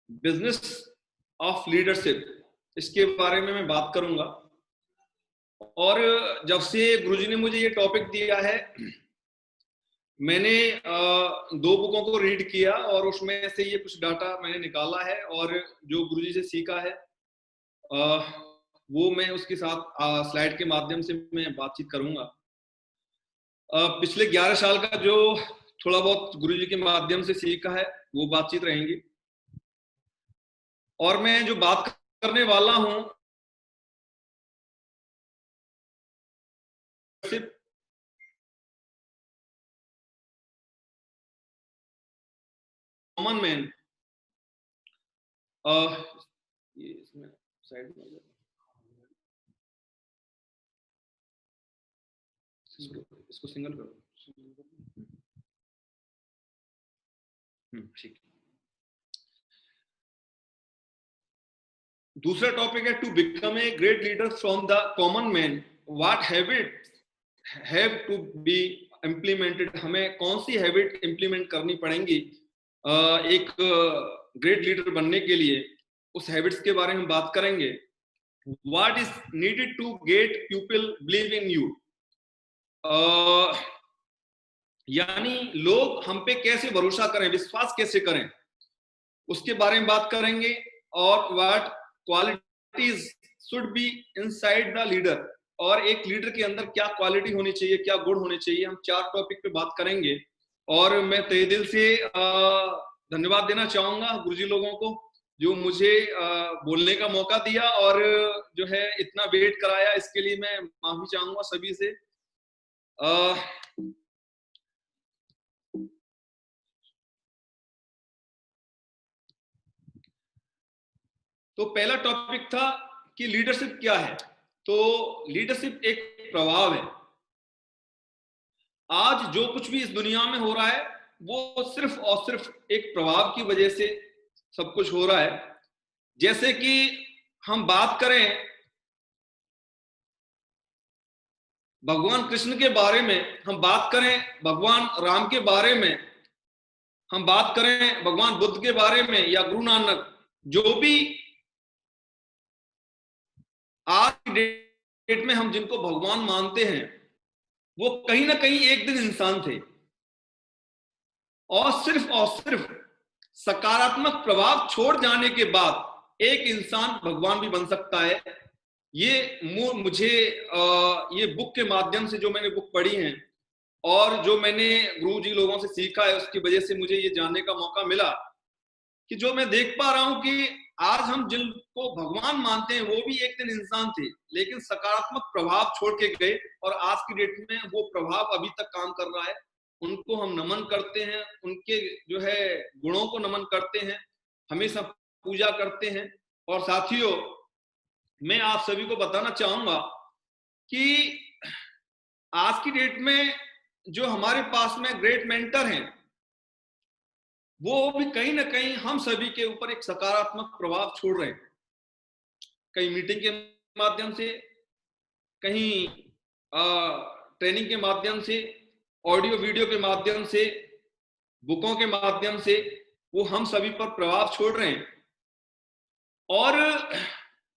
Business of leadership, इसके बारे में मैं बात करूंगा। और जब से गुरुजी ने मुझे ये टॉपिक दिया है, मैंने 2 बुकों को रीड किया और उसमें से ये कुछ डाटा मैंने निकाला है और जो गुरुजी से सीखा है वो मैं उसके साथ स्लाइड के माध्यम से मैं बातचीत करूंगा। पिछले 11 साल का जो थोड़ा बहुत गुरुजी के माध्यम से सीखा है वो बातचीत रहेंगी। और मैं जो बात करने वाला हूं सिर्फ कॉमन मैन, ये इसमें साइड में इसको सिंगल करो। ठीक। दूसरा टॉपिक है to become a great leader from the common man, what habit have to be implemented. हमें कौन सी हैबिट इम्प्लीमेंट करनी पड़ेंगी एक ग्रेट लीडर बनने के लिए, उस हैबिट्स के बारे में बात करेंगे। What is needed to get people believe in you, यानी लोग हम पे कैसे भरोसा करें, विश्वास कैसे करें, उसके बारे में बात करेंगे। और what qualities should be inside the leader, और एक लीडर के अंदर क्या क्वालिटी होनी चाहिए, क्या गुण होने चाहिए। हम 4 टॉपिक पे बात करेंगे। और मैं तहे दिल से धन्यवाद देना चाहूंगा गुरुजी लोगों को जो मुझे बोलने का मौका दिया और जो है इतना वेट कराया, इसके लिए मैं माफी चाहूंगा सभी से। तो पहला टॉपिक था कि लीडरशिप क्या है। तो लीडरशिप एक प्रभाव है। आज जो कुछ भी इस दुनिया में हो रहा है वो सिर्फ और सिर्फ एक प्रभाव की वजह से सब कुछ हो रहा है। जैसे कि हम बात करें भगवान कृष्ण के बारे में, हम बात करें भगवान राम के बारे में, हम बात करें भगवान बुद्ध के बारे में या गुरु नानक, जो भी आज की डेट में हम जिनको भगवान मानते हैं वो कहीं ना कहीं एक दिन इंसान थे। और सिर्फ सकारात्मक प्रभाव छोड़ जाने के बाद एक इंसान भगवान भी बन सकता है। ये मुझे ये बुक के माध्यम से जो मैंने बुक पढ़ी है और जो मैंने गुरु जी लोगों से सीखा है उसकी वजह से मुझे ये जानने का मौका मिला कि जो मैं देख पा रहा हूं कि आज हम जिनको भगवान मानते हैं वो भी एक दिन इंसान थे, लेकिन सकारात्मक प्रभाव छोड़ के गए और आज की डेट में वो प्रभाव अभी तक काम कर रहा है। उनको हम नमन करते हैं, उनके जो है गुणों को नमन करते हैं, हमेशा पूजा करते हैं। और साथियों, मैं आप सभी को बताना चाहूंगा कि आज की डेट में जो हमारे पास में ग्रेट मेंटर हैं वो भी कहीं ना कहीं हम सभी के ऊपर एक सकारात्मक प्रभाव छोड़ रहे हैं। कहीं मीटिंग के माध्यम से, कहीं ट्रेनिंग के माध्यम से, ऑडियो वीडियो के माध्यम से, बुकों के माध्यम से वो हम सभी पर प्रभाव छोड़ रहे हैं। और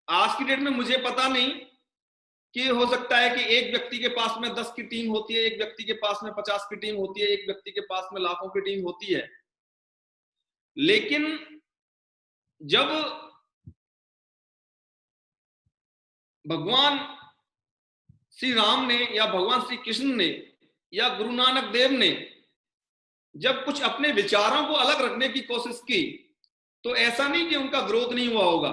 आज की डेट में मुझे पता नहीं कि हो सकता है कि एक व्यक्ति के पास में 10 की टीम होती है, एक व्यक्ति के पास में 50 की टीम होती है, एक व्यक्ति के पास में लाखों की टीम होती है, लेकिन जब भगवान श्री राम ने या भगवान श्री कृष्ण ने या गुरु नानक देव ने जब कुछ अपने विचारों को अलग रखने की कोशिश की तो ऐसा नहीं कि उनका ग्रोथ नहीं हुआ होगा,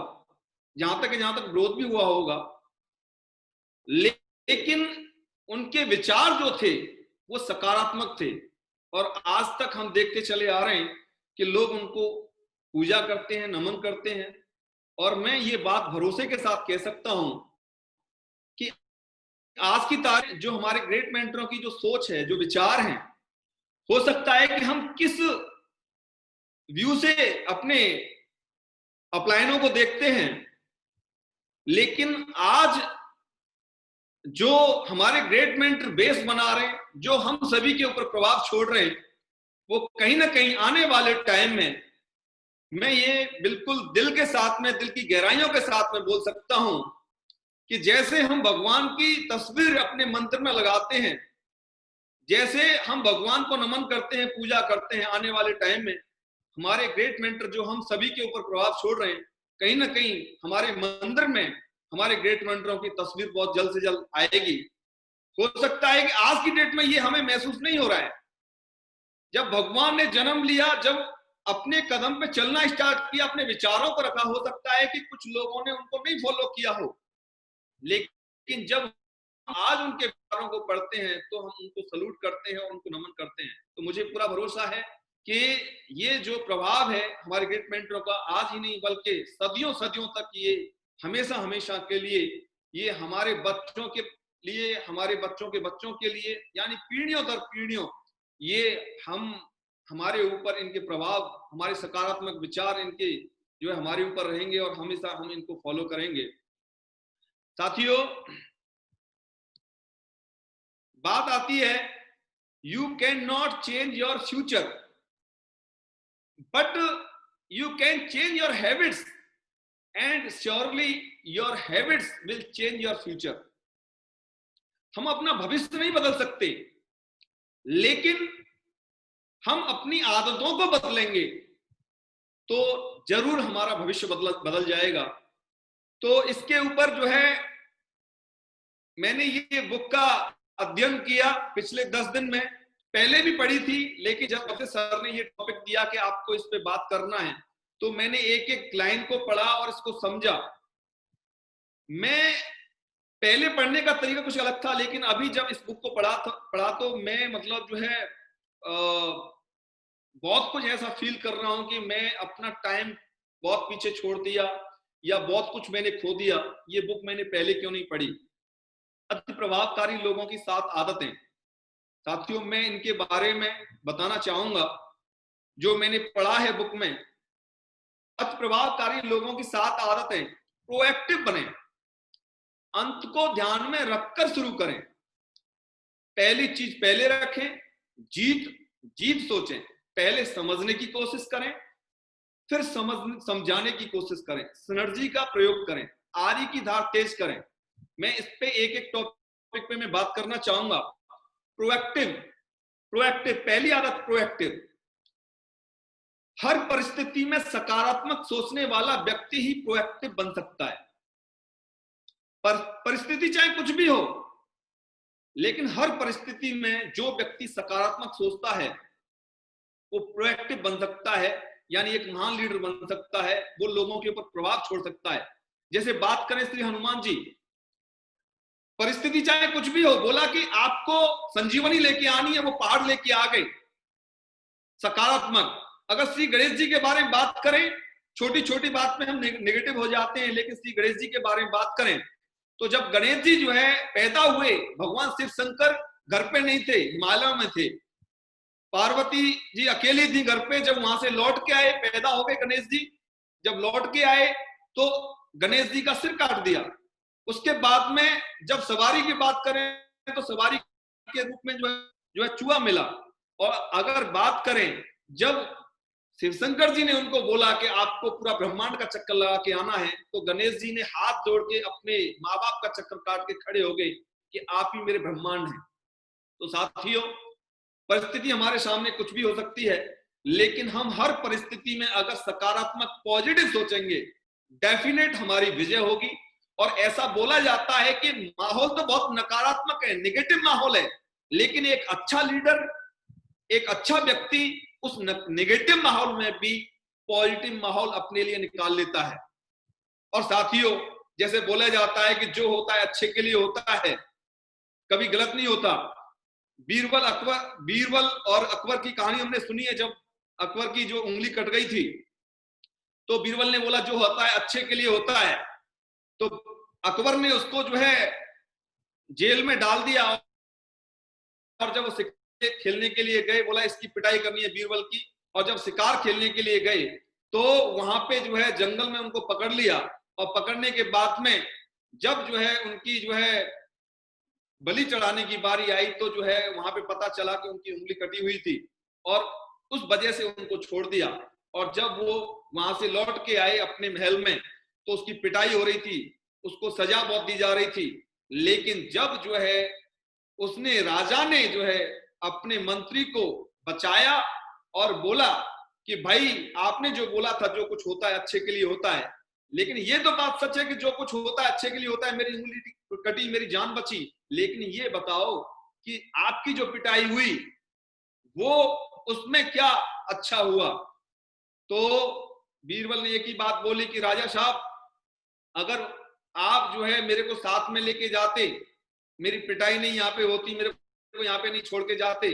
जहां तक ग्रोथ भी हुआ होगा, लेकिन उनके विचार जो थे वो सकारात्मक थे। और आज तक हम देखते चले आ रहे हैं कि लोग उनको पूजा करते हैं, नमन करते हैं। और मैं ये बात भरोसे के साथ कह सकता हूं कि आज की तारीख जो हमारे ग्रेट मेंटरों की जो सोच है, जो विचार हैं, हो सकता है कि हम किस व्यू से अपने अपलायनों को देखते हैं, लेकिन आज जो हमारे ग्रेट मेंटर बेस बना रहे हैं, जो हम सभी के ऊपर प्रभाव छोड़ रहे हैं, वो कहीं ना कहीं आने वाले टाइम में मैं ये बिल्कुल दिल के साथ में, दिल की गहराइयों के साथ में बोल सकता हूं कि जैसे हम भगवान की तस्वीर अपने मंदिर में लगाते हैं, जैसे हम भगवान को नमन करते हैं, पूजा करते हैं, आने वाले टाइम में हमारे ग्रेट मेंटर जो हम सभी के ऊपर प्रभाव छोड़ रहे हैं, कहीं ना कहीं हमारे मंदिर में हमारे ग्रेट मेंटरों की तस्वीर बहुत जल्द से जल्द आएगी। हो सकता है कि आज की डेट में ये हमें महसूस नहीं हो रहा है। जब भगवान ने जन्म लिया, जब अपने कदम पे चलना स्टार्ट किया, अपने विचारों को रखा, हो सकता है कि कुछ लोगों ने उनको नहीं फॉलो किया हो, लेकिन जब आज उनके विचारों को पढ़ते हैं तो हम उनको सलूट करते हैं और उनको नमन करते हैं। तो मुझे पूरा भरोसा है कि ये जो प्रभाव है हमारे ग्रेट मेंटरों का, आज ही नहीं बल्कि सदियों सदियों तक, ये हमेशा हमेशा के लिए, ये हमारे बच्चों के लिए, हमारे बच्चों के बच्चों के लिए, यानी पीढ़ियों दर पीढ़ियों ये हमारे ऊपर इनके प्रभाव, हमारे सकारात्मक विचार इनके जो है हमारे ऊपर रहेंगे और हमेशा हम इनको फॉलो करेंगे। साथियों, बात आती है, you can not change your future but you can change your habits and surely your habits will change your future. हम अपना भविष्य नहीं बदल सकते, लेकिन हम अपनी आदतों को बदलेंगे तो जरूर हमारा भविष्य बदल जाएगा। तो इसके ऊपर जो है मैंने ये बुक का अध्ययन किया पिछले 10 दिन में, पहले भी पढ़ी थी, लेकिन जब सर ने ये टॉपिक दिया कि आपको इस पे बात करना है, तो मैंने एक एक लाइन को पढ़ा और इसको समझा। मैं पहले पढ़ने का तरीका कुछ अलग था, लेकिन अभी जब इस बुक को पढ़ा तो मैं मतलब जो है बहुत कुछ ऐसा फील कर रहा हूं कि मैं अपना टाइम बहुत पीछे छोड़ दिया या बहुत कुछ मैंने खो दिया। ये बुक मैंने पहले क्यों नहीं पढ़ी। अति प्रभावकारी लोगों की 7 आदतें। साथियों, मैं इनके बारे में बताना चाहूंगा जो मैंने पढ़ा है बुक में। अति प्रभावकारी लोगों की 7 आदतें। प्रोएक्टिव बने, अंत को ध्यान में रखकर शुरू करें, पहली चीज पहले रखें, जीत सोचें, पहले समझने की कोशिश करें, फिर समझाने की कोशिश करें, सिनर्जी का प्रयोग करें, आरी की धार तेज करें। मैं इस पे एक एक टॉपिक पे मैं बात करना चाहूंगा। प्रोएक्टिव, पहली आदत प्रोएक्टिव। हर परिस्थिति में सकारात्मक सोचने वाला व्यक्ति ही प्रोएक्टिव बन सकता है। पर परिस्थिति चाहे कुछ भी हो, लेकिन हर परिस्थिति में जो व्यक्ति सकारात्मक सोचता है वो प्रोएक्टिव बन सकता है, यानी एक महान लीडर बन सकता है, वो लोगों के ऊपर प्रभाव छोड़ सकता है। जैसे बात करें श्री हनुमान जी, परिस्थिति चाहे कुछ भी हो, बोला कि आपको संजीवनी लेके आनी है, वो पहाड़ लेके आ गए, सकारात्मक। अगर श्री गणेश जी के बारे में बात करें, छोटी छोटी बात में हम नेगेटिव हो जाते हैं, लेकिन श्री गणेश जी के बारे में बात करें तो जब गणेश जी जो है पैदा हुए, भगवान शिव शंकर घर पे नहीं थे, हिमालय में थे, पार्वती जी अकेली थी घर पे। जब वहां से लौट के आए, पैदा हो गए गणेश जी, जब लौट के आए तो गणेश जी का सिर काट दिया। उसके बाद में जब सवारी की बात करें तो सवारी के रूप में जो है चूहा मिला। और अगर बात करें, जब शिवशंकर जी ने उनको बोला कि आपको पूरा ब्रह्मांड का चक्कर लगा के आना है, तो गणेश जी ने हाथ जोड़ के अपने माँ बाप का चक्कर काट के खड़े हो गए कि आप ही मेरे ब्रह्मांड हैं। तो साथियों, परिस्थिति हमारे सामने कुछ भी हो सकती है, लेकिन हम हर परिस्थिति में अगर सकारात्मक पॉजिटिव सोचेंगे, डेफिनेट हमारी विजय होगी। और ऐसा बोला जाता है कि माहौल तो बहुत नकारात्मक है, नेगेटिव माहौल है, लेकिन एक अच्छा लीडर, एक अच्छा व्यक्ति उस नेगेटिव माहौल में भी पॉजिटिव माहौल अपने लिए निकाल लेता है। और साथियों, जैसे बोला जाता है कि जो होता है अच्छे के लिए होता है, कभी गलत नहीं होता। बीरबल और अकबर की कहानी हमने सुनी है। जब अकबर की जो उंगली कट गई थी तो बीरबल ने बोला जो होता है अच्छे के लिए होता है, तो अकबर ने उसको जो है जेल में डाल दिया। और जब वो खेलने के लिए गए, बोला इसकी पिटाई करनी है बीरबल की। और जब शिकार खेलने के लिए गए तो वहां पे जो है जंगल में उनको पकड़ लिया। और पकड़ने के बाद में जब जो है उनकी जो है बलि चढ़ाने की बारी आई, तो जो है वहां पे पता चला कि उनकी उंगली कटी हुई थी और उस वजह से उनको छोड़ दिया। और जब वो वहां से लौट के आए अपने महल में तो उसकी पिटाई हो रही थी, उसको सजा बहुत दी जा रही थी। लेकिन जब जो है उसने, राजा ने जो है अपने मंत्री को बचाया और बोला कि भाई आपने जो बोला था जो कुछ होता है अच्छे के लिए होता है, लेकिन ये तो बात सच है कि जो कुछ होता है अच्छे के लिए होता है, मेरी उंगली कटी, मेरी जान बची, लेकिन ये बताओ कि आपकी जो पिटाई हुई वो उसमें क्या अच्छा हुआ? तो बीरबल ने एक ही बात बोली कि राजा साहब, अगर आप जो है मेरे को साथ में लेके जाते, मेरी पिटाई नहीं यहाँ पे होती, मेरे को यहाँ पे नहीं छोड़ के जाते,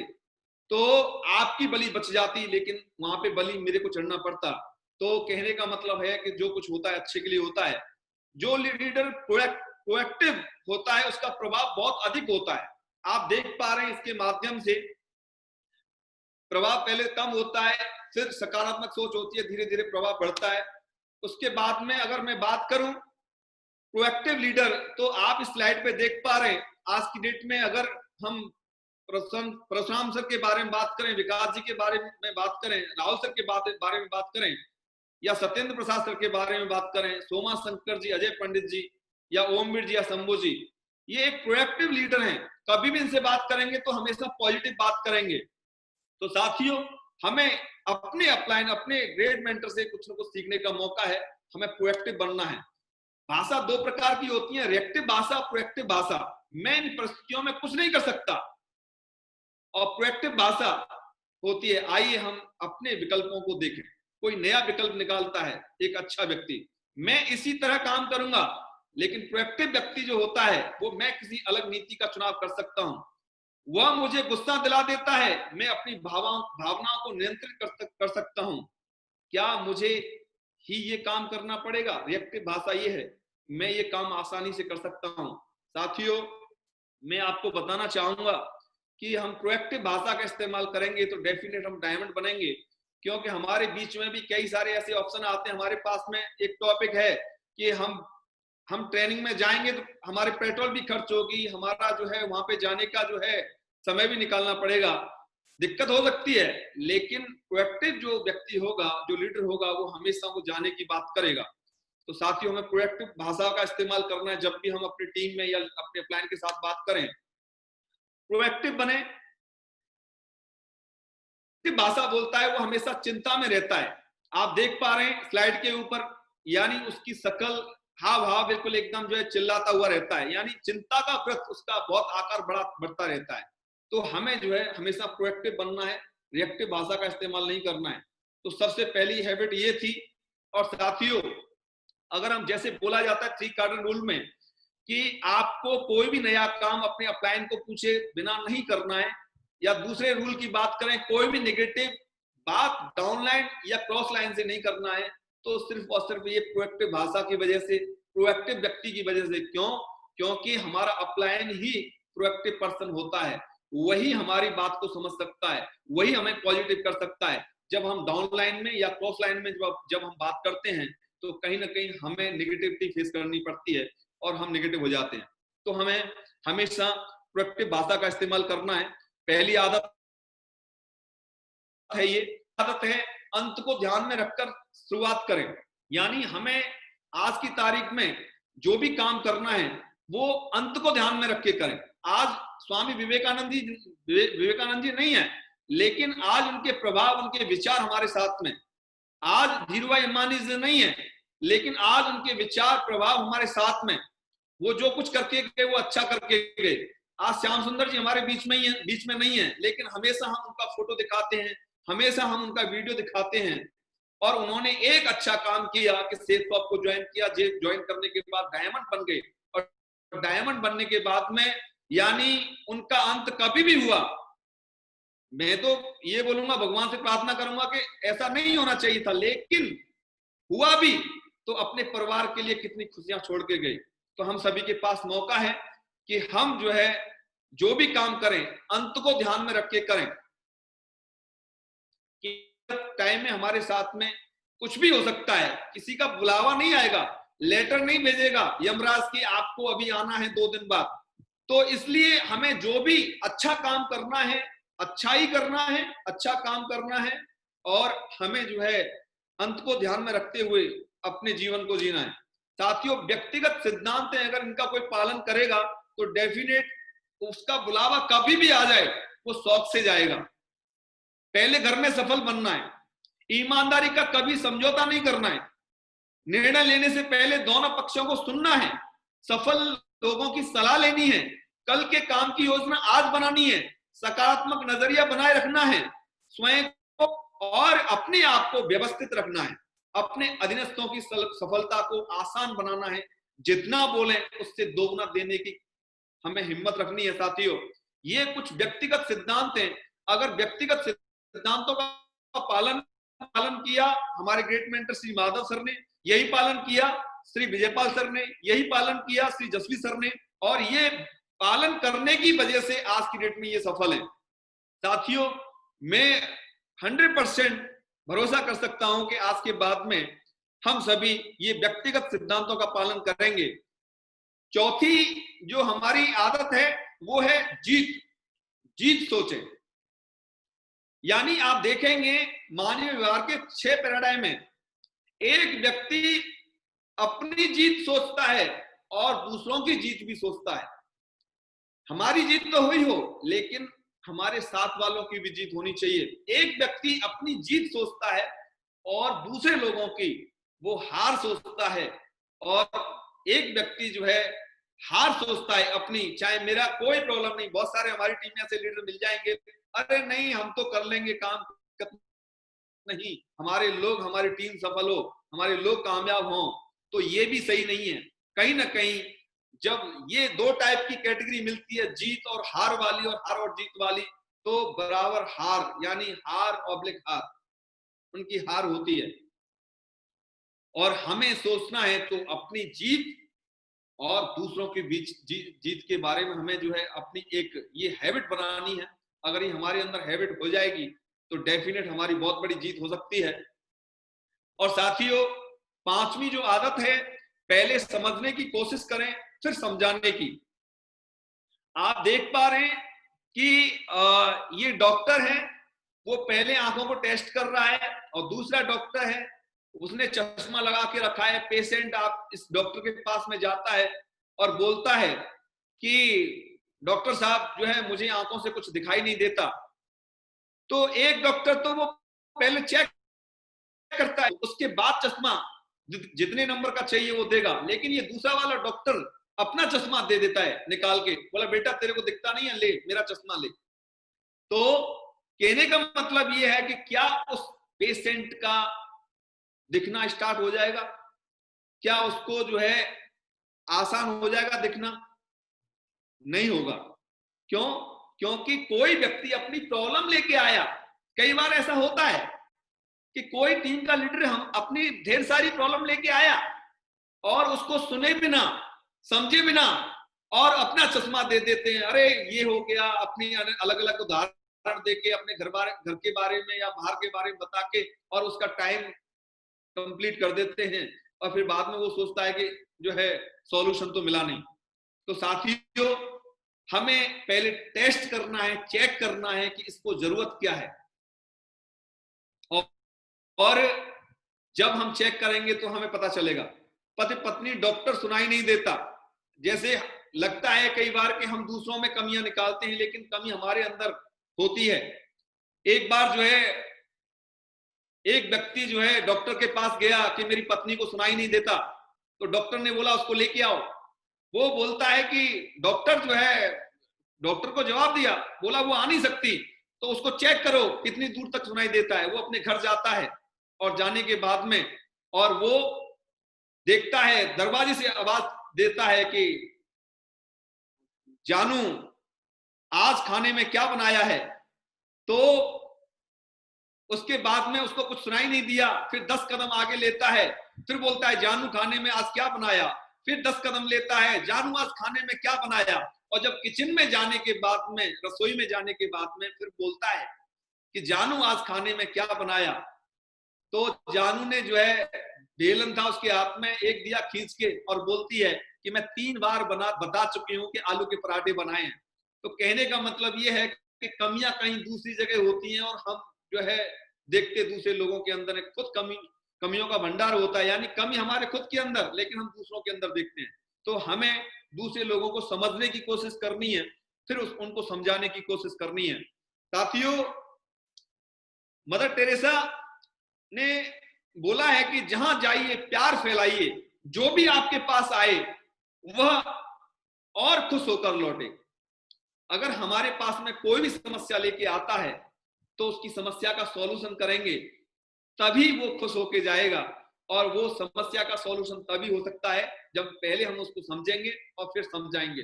तो आपकी बलि बच जाती, लेकिन वहां पे बलि मेरे को चढ़ना पड़ता। तो कहने का मतलब है कि जो कुछ होता है अच्छे के लिए होता है। जो लीडर प्रोएक्टिव होता है उसका प्रभाव बहुत अधिक होता है। आप देख पा रहे हैं इसके माध्यम से प्रभाव पहले कम होता है, फिर सकारात्मक सोच होती है, धीरे धीरे प्रभाव बढ़ता है। उसके बाद में अगर मैं बात करूं प्रोएक्टिव लीडर, तो आप इस स्लाइड पे देख पा रहे हैं आज की डेट में अगर हम परशुराम सर के बारे में बात करें, विकास जी के बारे में बात करें, राहुल सर के बारे में बात करें, या सत्येंद्र प्रसाद सर के बारे में बात करें, सोमा शंकर जी, अजय पंडित जी, या ओमवीर जी, या शंभू जी, ये एक प्रोएक्टिव लीडर हैं। कभी भी इनसे बात करेंगे तो हमेशा पॉजिटिव बात करेंगे। तो साथियों, हमें अपने अपलाइन, अपने ग्रेट मेंटर से कुछ ना कुछ सीखने का मौका है। हमें प्रोएक्टिव बनना है। भाषा दो प्रकार की होती है, रिएक्टिव भाषा, प्रोएक्टिव भाषा। मैं इन परिस्थितियों में कुछ नहीं कर सकता, और प्रोएक्टिव भाषा होती है आइए हम अपने विकल्पों को देखें, कोई नया विकल्प निकालता है एक अच्छा व्यक्ति, मैं इसी तरह काम करूंगा। लेकिन प्रोएक्टिव व्यक्ति जो होता है वो मैं किसी अलग नीति का चुनाव कर सकता हूं, वह मुझे गुस्सा दिला देता है, मैं अपनी भावनाओं को नियंत्रित कर सकता हूं, क्या मुझे ही ये काम करना पड़ेगा? रिएक्टिव भाषा ये है, मैं ये काम आसानी से कर सकता हूं। साथियों, मैं आपको बताना चाहूंगा कि हम प्रोएक्टिव भाषा का इस्तेमाल करेंगे तो डेफिनेट हम डायमंड बनेंगे, क्योंकि हमारे बीच में भी कई सारे ऐसे ऑप्शन आते हैं। हमारे पास में एक टॉपिक है कि हम ट्रेनिंग में जाएंगे तो हमारे पेट्रोल भी खर्च होगी, हमारा जो है वहां पे जाने का जो है समय भी निकालना पड़ेगा, दिक्कत हो सकती है। लेकिन प्रोएक्टिव जो व्यक्ति होगा, जो लीडर होगा, वो हमेशा वो जाने की बात करेगा। तो साथियों, हमें प्रोएक्टिव भाषा का इस्तेमाल करना है जब भी हम अपनी टीम में या अपने प्लान के साथ बात करें। प्रोएक्टिव बने, भाषा बोलता है वो हमेशा चिंता में रहता है। आप देख पा रहे हैं स्लाइड के ऊपर, यानी उसकी शकल, हाव भाव बिल्कुल एकदम जो है चिल्लाता हुआ रहता है, यानी चिंता का व्रत उसका बहुत आकार बढ़ता रहता है। तो हमें जो है हमेशा प्रोएक्टिव बनना है, रिएक्टिव भाषा का इस्तेमाल नहीं करना है। तो सबसे पहली हैबिट ये थी। और साथियों, अगर हम, जैसे बोला जाता है 3 कार्डन रूल में, कि आपको कोई भी नया काम अपने अपलाइन को पूछे बिना नहीं करना है, या दूसरे रूल की बात करें, कोई भी नेगेटिव बात डाउनलाइन या क्रॉस लाइन से नहीं करना है, तो सिर्फ और सिर्फ ये प्रोएक्टिव भाषा की वजह से, प्रोएक्टिव व्यक्ति की वजह से। क्यों? क्योंकि हमारा अपलाइन ही प्रोएक्टिव पर्सन होता है, वही हमारी बात को समझ सकता है, वही हमें पॉजिटिव कर सकता है। जब हम डाउनलाइन में या क्रॉस लाइन में जब हम बात करते हैं तो कहीं ना कहीं हमें नेगेटिविटी फेस करनी पड़ती है और हम नेगेटिव हो जाते हैं। तो हमें हमेशा प्रोएक्टिव भाषा का इस्तेमाल करना है। पहली आदत है, ये आदत है अंत को ध्यान में रखकर शुरुआत करें। यानी हमें आज की तारीख में जो भी काम करना है वो अंत को ध्यान में रख के करें। आज स्वामी विवेकानंद जी नहीं है, लेकिन आज उनके प्रभाव, उनके विचार हमारे साथ में। आज धीरूभाई अंबानी जी नहीं है, लेकिन आज उनके विचार, प्रभाव हमारे साथ में। वो जो कुछ करके गए वो अच्छा करके गए। आज श्याम सुंदर जी हमारे बीच में ही है, बीच में नहीं है, लेकिन हमेशा हम उनका फोटो दिखाते हैं, हमेशा हम उनका वीडियो दिखाते हैं। और उन्होंने एक अच्छा काम किया कि सेफ टॉप को ज्वाइन किया, ज्वाइन करने के बाद डायमंड बन गए। और डायमंड बनने के बाद में यानी उनका अंत कभी भी हुआ, मैं तो ये बोलूंगा, भगवान से प्रार्थना करूंगा कि ऐसा नहीं होना चाहिए था, लेकिन हुआ भी तो अपने परिवार के लिए कितनी खुशियां छोड़ के गए। तो हम सभी के पास मौका है कि हम जो है जो भी काम करें अंत को ध्यान में रख के करें। कि टाइम में हमारे साथ में कुछ भी हो सकता है, किसी का बुलावा नहीं आएगा, लेटर नहीं भेजेगा यमराज की आपको अभी आना है 2 दिन बाद। तो इसलिए हमें जो भी अच्छा काम करना है, अच्छा ही करना है, अच्छा काम करना है, और हमें जो है अंत को ध्यान में रखते हुए अपने जीवन को जीना है। साथियों, व्यक्तिगत सिद्धांत है, अगर इनका कोई पालन करेगा तो डेफिनेट उसका बुलावा कभी भी आ जाए वो शौक से जाएगा। पहले घर में सफल बनना है, ईमानदारी का कभी समझौता नहीं करना है, निर्णय लेने से पहले दोनों पक्षों को सुनना है, सफल लोगों की सलाह लेनी है, कल के काम की योजना आज बनानी है, सकारात्मक नजरिया बनाए रखना है, स्वयं को और अपने आप को व्यवस्थित रखना है, अपने अधीनस्थों की सफलता को आसान बनाना है, जितना बोले उससे दोगुना देने की हमें हिम्मत रखनी है। साथियों, ये कुछ व्यक्तिगत सिद्धांत हैं। अगर व्यक्तिगत सिद्धांतों का पालन पालन किया, हमारे great mentor Shri Madhav sir ने यही पालन किया, श्री विजयपाल सर ने यही पालन किया, श्री जसवी सर ने, और ये पालन करने की वजह से आज की डेट में ये सफल है। साथियों, मैं 100% भरोसा कर सकता हूं कि आज के बाद में हम सभी ये व्यक्तिगत सिद्धांतों का पालन करेंगे। चौथी जो हमारी आदत है वो है जीत सोचे। यानी आप देखेंगे मानवीय व्यवहार के 6 पैराडाइम में एक व्यक्ति अपनी जीत सोचता है और दूसरों की जीत भी सोचता है। हमारी जीत तो हुई हो, लेकिन हमारे साथ वालों की भी जीत होनी चाहिए। एक व्यक्ति अपनी जीत सोचता है और दूसरे लोगों की वो हार सोचता है, और एक व्यक्ति जो है हार सोचता है अपनी, चाहे मेरा कोई प्रॉब्लम नहीं। बहुत सारे हमारी टीम में ऐसे लीडर मिल जाएंगे, अरे नहीं हम तो कर लेंगे काम, नहीं, हमारे लोग, हमारी टीम सफल हो, हमारे लोग कामयाब हों, तो ये भी सही नहीं है। कहीं ना कहीं जब ये 2 टाइप की कैटेगरी मिलती है, जीत और हार वाली और हार और जीत वाली, तो बराबर हार, यानी हार ऑब्लिक हार, उनकी हार होती है। और हमें सोचना है तो अपनी जीत और दूसरों के बीच जीत के बारे में हमें जो है अपनी एक ये हैबिट बनानी है। अगर ये हमारे अंदर हैबिट हो जाएगी तो डेफिनेट हमारी बहुत बड़ी जीत हो सकती है। और साथियों, 5वीं जो आदत है, पहले समझने की कोशिश करें फिर समझाने की। आप देख पा रहे हैं कि ये डॉक्टर है, वो पहले आंखों को टेस्ट कर रहा है, और दूसरा डॉक्टर है उसने चश्मा लगा के रखा है। पेशेंट आप इस डॉक्टर के पास में जाता है और बोलता है कि डॉक्टर साहब जो है मुझे आंखों से कुछ दिखाई नहीं देता। तो एक डॉक्टर तो वो पहले चेक करता है, उसके बाद चश्मा जितने नंबर का चाहिए वो देगा, लेकिन ये दूसरा वाला डॉक्टर अपना चश्मा दे देता है निकाल के, बोला बेटा तेरे को दिखता नहीं है, ले मेरा चश्मा ले। तो कहने का मतलब ये है कि क्या उस पेशेंट का दिखना स्टार्ट हो जाएगा? क्या उसको जो है आसान हो जाएगा दिखना? नहीं होगा। क्यों? क्योंकि कोई व्यक्ति अपनी प्रॉब्लम लेके आया। कई बार ऐसा होता है कि कोई टीम का लीडर हम अपनी ढेर सारी प्रॉब्लम लेके आया और उसको सुने बिना, समझे बिना और अपना चश्मा दे देते हैं। अरे ये हो गया, अपनी अलग अलग उदाहरण देके अपने घर के बारे में या बाहर के बारे में बता के और उसका टाइम कंप्लीट कर देते हैं, और फिर बाद में वो सोचता है कि जो है सॉल्यूशन तो मिला नहीं। तो साथियों, हमें पहले टेस्ट करना है, चेक करना है कि इसको जरूरत क्या है, और जब हम चेक करेंगे तो हमें पता चलेगा। पति पत्नी डॉक्टर सुनाई नहीं देता, जैसे लगता है कई बार कि हम दूसरों में कमियां निकालते हैं, लेकिन कमी हमारे अंदर होती है। एक बार जो है एक व्यक्ति जो है डॉक्टर के पास गया कि मेरी पत्नी को सुनाई नहीं देता, तो डॉक्टर ने बोला उसको लेके आओ। वो बोलता है कि डॉक्टर जो है, डॉक्टर को जवाब दिया, बोला वो आ नहीं सकती, तो उसको चेक करो कितनी दूर तक सुनाई देता है। वो अपने घर जाता है और जाने के बाद में और वो देखता है, दरवाजे से आवाज देता है कि जानू आज खाने में क्या बनाया है। तो उसके बाद में उसको कुछ सुनाई नहीं दिया, फिर 10 कदम आगे लेता है, फिर बोलता है जानू खाने में आज क्या बनाया। फिर 10 कदम लेता है, जानू आज खाने में क्या बनाया। और जब किचन में जाने के बाद में, रसोई में जाने के बाद में फिर बोलता है कि जानू आज खाने में क्या बनाया। तो जानू ने जो है बेलन था उसके हाथ में, एक दिया खींच के और बोलती है कि मैं 3 बार बता चुकी हूं कि आलू के पराठे बनाए हैं। तो कहने का मतलब ये है कि कमियां कहीं दूसरी जगह होती हैं और हम जो है देखते दूसरे लोगों के अंदर खुद कमियों का भंडार होता है, यानी कमी हमारे खुद के अंदर लेकिन हम दूसरों के अंदर देखते हैं। तो हमें दूसरे लोगों को समझने की कोशिश करनी है, फिर उनको समझाने की कोशिश करनी है। साथियों, मदर टेरेसा ने बोला है कि जहां जाइए प्यार फैलाइए, जो भी आपके पास आए वह और खुश होकर लौटे। अगर हमारे पास में कोई भी समस्या लेके आता है तो उसकी समस्या का सॉल्यूशन करेंगे, तभी वो खुश होके जाएगा। और वो समस्या का सॉल्यूशन तभी हो सकता है जब पहले हम उसको समझेंगे और फिर समझाएंगे।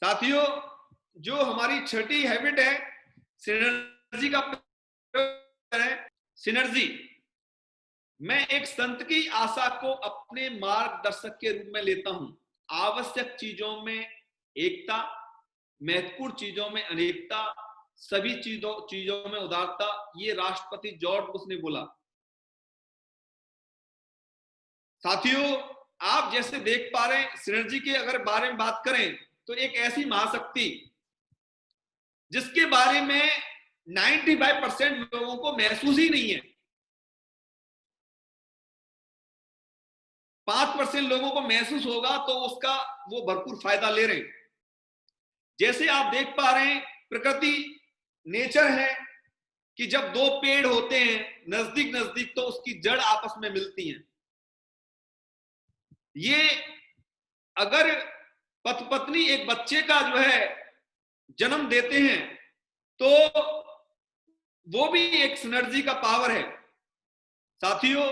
साथियों, जो हमारी छठी हैबिट है सिनर्जी का है, सिनर्जी। मैं एक संत की आशा को अपने मार्गदर्शक के रूप में लेता हूं। आवश्यक चीजों में एकता, महत्वपूर्ण चीजों में अनेकता, सभी चीजों में उदारता, ये राष्ट्रपति जॉर्ज बुश ने बोला। साथियों, आप जैसे देख पा रहे हैं, सिनर्जी के अगर बारे में बात करें तो एक ऐसी महाशक्ति जिसके बारे में 95% लोगों को महसूस ही नहीं है, 5% लोगों को महसूस होगा तो उसका वो भरपूर फायदा ले रहे हैं। जैसे आप देख पा रहे हैं, प्रकृति, नेचर है कि जब दो पेड़ होते हैं नजदीक नजदीक तो उसकी जड़ आपस में मिलती हैं। ये अगर पति पत्नी एक बच्चे का जो है जन्म देते हैं तो वो भी एक सिनर्जी का पावर है। साथियों,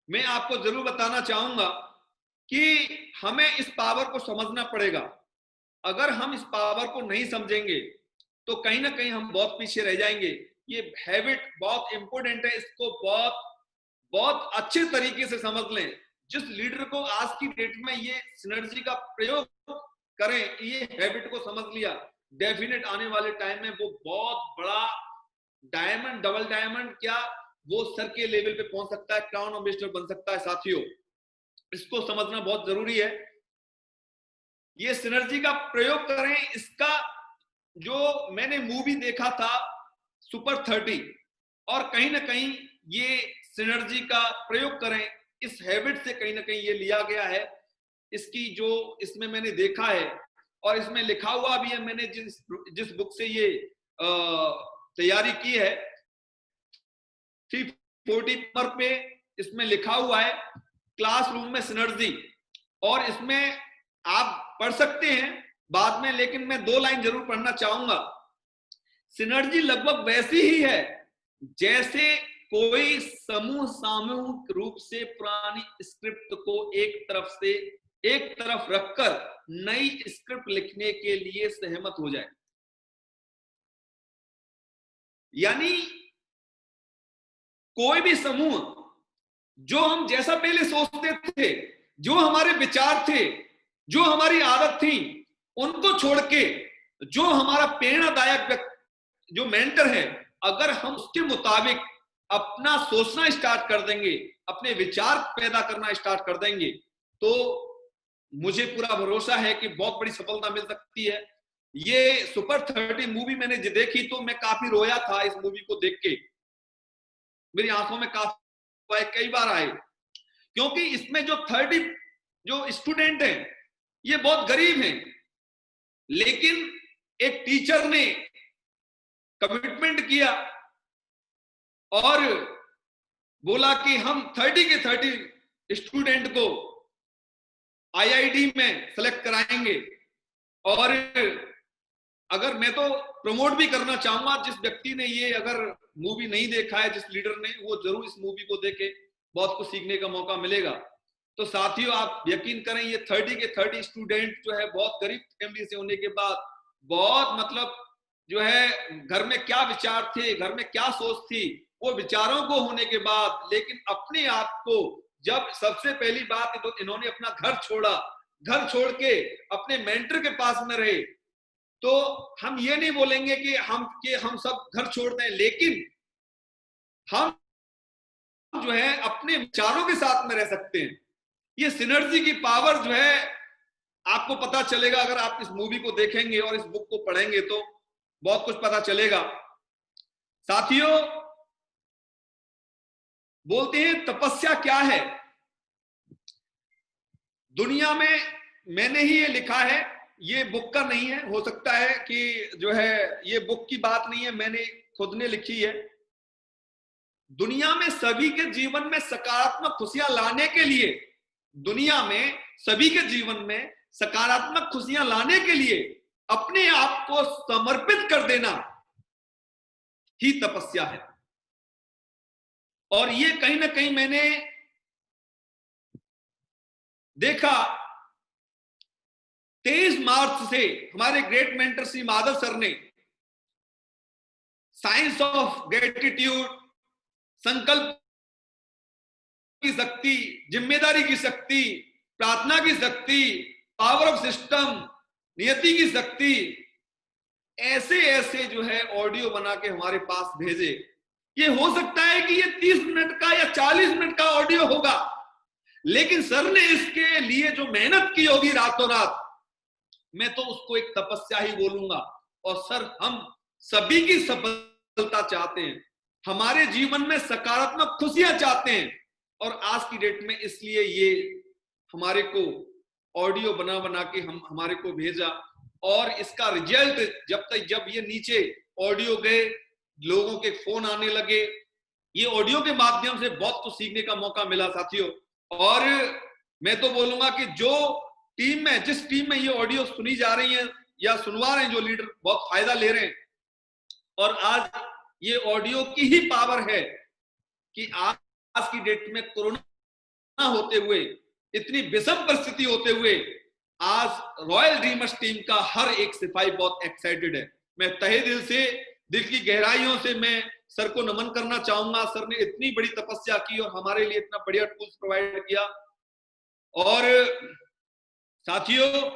मैं आपको जरूर बताना चाहूंगा कि हमें इस पावर को समझना पड़ेगा। अगर हम इस पावर को नहीं समझेंगे तो कहीं ना कहीं हम बहुत पीछे रह जाएंगे। ये हैबिट बहुत इंपॉर्टेंट है, इसको बहुत बहुत अच्छे तरीके से समझ लें। जिस लीडर को आज की डेट में ये सिनर्जी का प्रयोग करें, ये हैबिट को समझ लिया, डेफिनेट आने वाले टाइम में वो बहुत बड़ा डायमंड, डबल डायमंड, क्या वो सर के लेवल पे पहुंच सकता है, क्राउन एम्बेसडर बन सकता है। साथियों, इसको समझना बहुत जरूरी है। ये सिनर्जी का प्रयोग करें। इसका जो मैंने मूवी देखा था सुपर 30, और कहीं ना कहीं ये सिनर्जी का प्रयोग करें, इस हैबिट से कहीं ना कहीं ये लिया गया है। इसकी जो इसमें मैंने देखा है और इसमें लिखा हुआ भी है, मैंने जिस बुक से ये तैयारी की है 340 पर पे इसमें लिखा हुआ है क्लासरूम में सिनर्जी, और इसमें आप पढ़ सकते हैं बाद में, लेकिन मैं 2 लाइन जरूर पढ़ना चाहूंगा। सिनर्जी लगभग वैसी ही है जैसे कोई समूह सामूहिक रूप से पुरानी स्क्रिप्ट को एक तरफ रखकर नई स्क्रिप्ट लिखने के लिए सहमत हो जाए। यानी कोई भी समूह जो हम जैसा पहले सोचते थे, जो हमारे विचार थे, जो हमारी आदत थी, उनको छोड़ के जो हमारा प्रेरणादायक जो मेंटर है, अगर हम उसके मुताबिक अपना सोचना स्टार्ट कर देंगे, अपने विचार पैदा करना स्टार्ट कर देंगे, तो मुझे पूरा भरोसा है कि बहुत बड़ी सफलता मिल सकती है। ये सुपर 30 मूवी मैंने देखी तो मैं काफी रोया था इस मूवी को देख के, मेरी आंखों में काफी कई बार आए, क्योंकि इसमें जो 30 जो स्टूडेंट हैं ये बहुत गरीब हैं, लेकिन एक टीचर ने कमिटमेंट किया और बोला कि हम 30 के 30 स्टूडेंट को आईआईटी में सेलेक्ट कराएंगे। और अगर मैं तो प्रमोट भी करना चाहूंगा, जिस व्यक्ति ने ये अगर मूवी नहीं देखा है, जिस लीडर ने, वो जरूर इस मूवी को देखे, बहुत कुछ सीखने का मौका मिलेगा। तो साथियों, आप यकीन करें, ये 30 के 30 स्टूडेंट जो है बहुत गरीब फैमिली से होने के बाद, बहुत मतलब जो है घर में क्या विचार थे, घर में क्या सोच थी, वो विचारों को होने के बाद, लेकिन अपने आप को जब सबसे पहली बात तो इन्होंने अपना घर छोड़ा, घर छोड़ के अपने मेंटर के पास में रहे। तो हम ये नहीं बोलेंगे कि हम सब घर छोड़ते हैं, लेकिन हम जो है अपने विचारों के साथ में रह सकते हैं। ये सिनर्जी की पावर जो है आपको पता चलेगा अगर आप इस मूवी को देखेंगे और इस बुक को पढ़ेंगे, तो बहुत कुछ पता चलेगा। साथियों, बोलते हैं तपस्या क्या है। दुनिया में मैंने ही ये लिखा है, ये बुक का नहीं है, हो सकता है कि जो है ये बुक की बात नहीं है, मैंने खुद ने लिखी है। दुनिया में सभी के जीवन में सकारात्मक खुशियां लाने के लिए, दुनिया में सभी के जीवन में सकारात्मक खुशियां लाने के लिए अपने आप को समर्पित कर देना ही तपस्या है। और ये कहीं ना कहीं मैंने देखा 23 मार्च से हमारे great mentor Shri Madhav sir ने साइंस ऑफ ग्रेटिट्यूड, संकल्प की शक्ति, जिम्मेदारी की शक्ति, प्रार्थना की शक्ति, पावर ऑफ सिस्टम, नियति की शक्ति, ऐसे ऐसे जो है ऑडियो बना के हमारे पास भेजे। ये हो सकता है कि ये 30 मिनट का या 40 मिनट का ऑडियो होगा, लेकिन सर ने इसके लिए जो मेहनत की होगी रातों रात, मैं तो उसको एक तपस्या ही बोलूंगा। और सर, हम सभी की सफलता चाहते हैं, हमारे जीवन में सकारात्मक खुशियां चाहते हैं, और आज की डेट में इसलिए ये हमारे को ऑडियो बना बना के हमारे को भेजा। और इसका रिजल्ट जब ये नीचे ऑडियो गए, लोगों के फोन आने लगे, ये ऑडियो के माध्यम से बहुत कुछ सीखने का मौका मिला साथियों। और मैं तो बोलूंगा कि जो टीम में, जिस टीम में ये ऑडियो सुनी जा रही है या सुनवा रहे हैं जो लीडर, बहुत फायदा ले रहे हैं। और आज ये ऑडियो की ही पावर है कि आज की डेट में कोरोना होते हुए, इतनी विषम परिस्थिति होते हुए, आज रॉयल ड्रीमर्स टीम का हर एक सिपाही बहुत एक्साइटेड है। मैं तहे दिल से, दिल की गहराइयों से मैं सर को नमन करना चाहूंगा। सर ने इतनी बड़ी तपस्या की और हमारे लिए इतना बढ़िया टूल्स प्रोवाइड किया। और साथियों,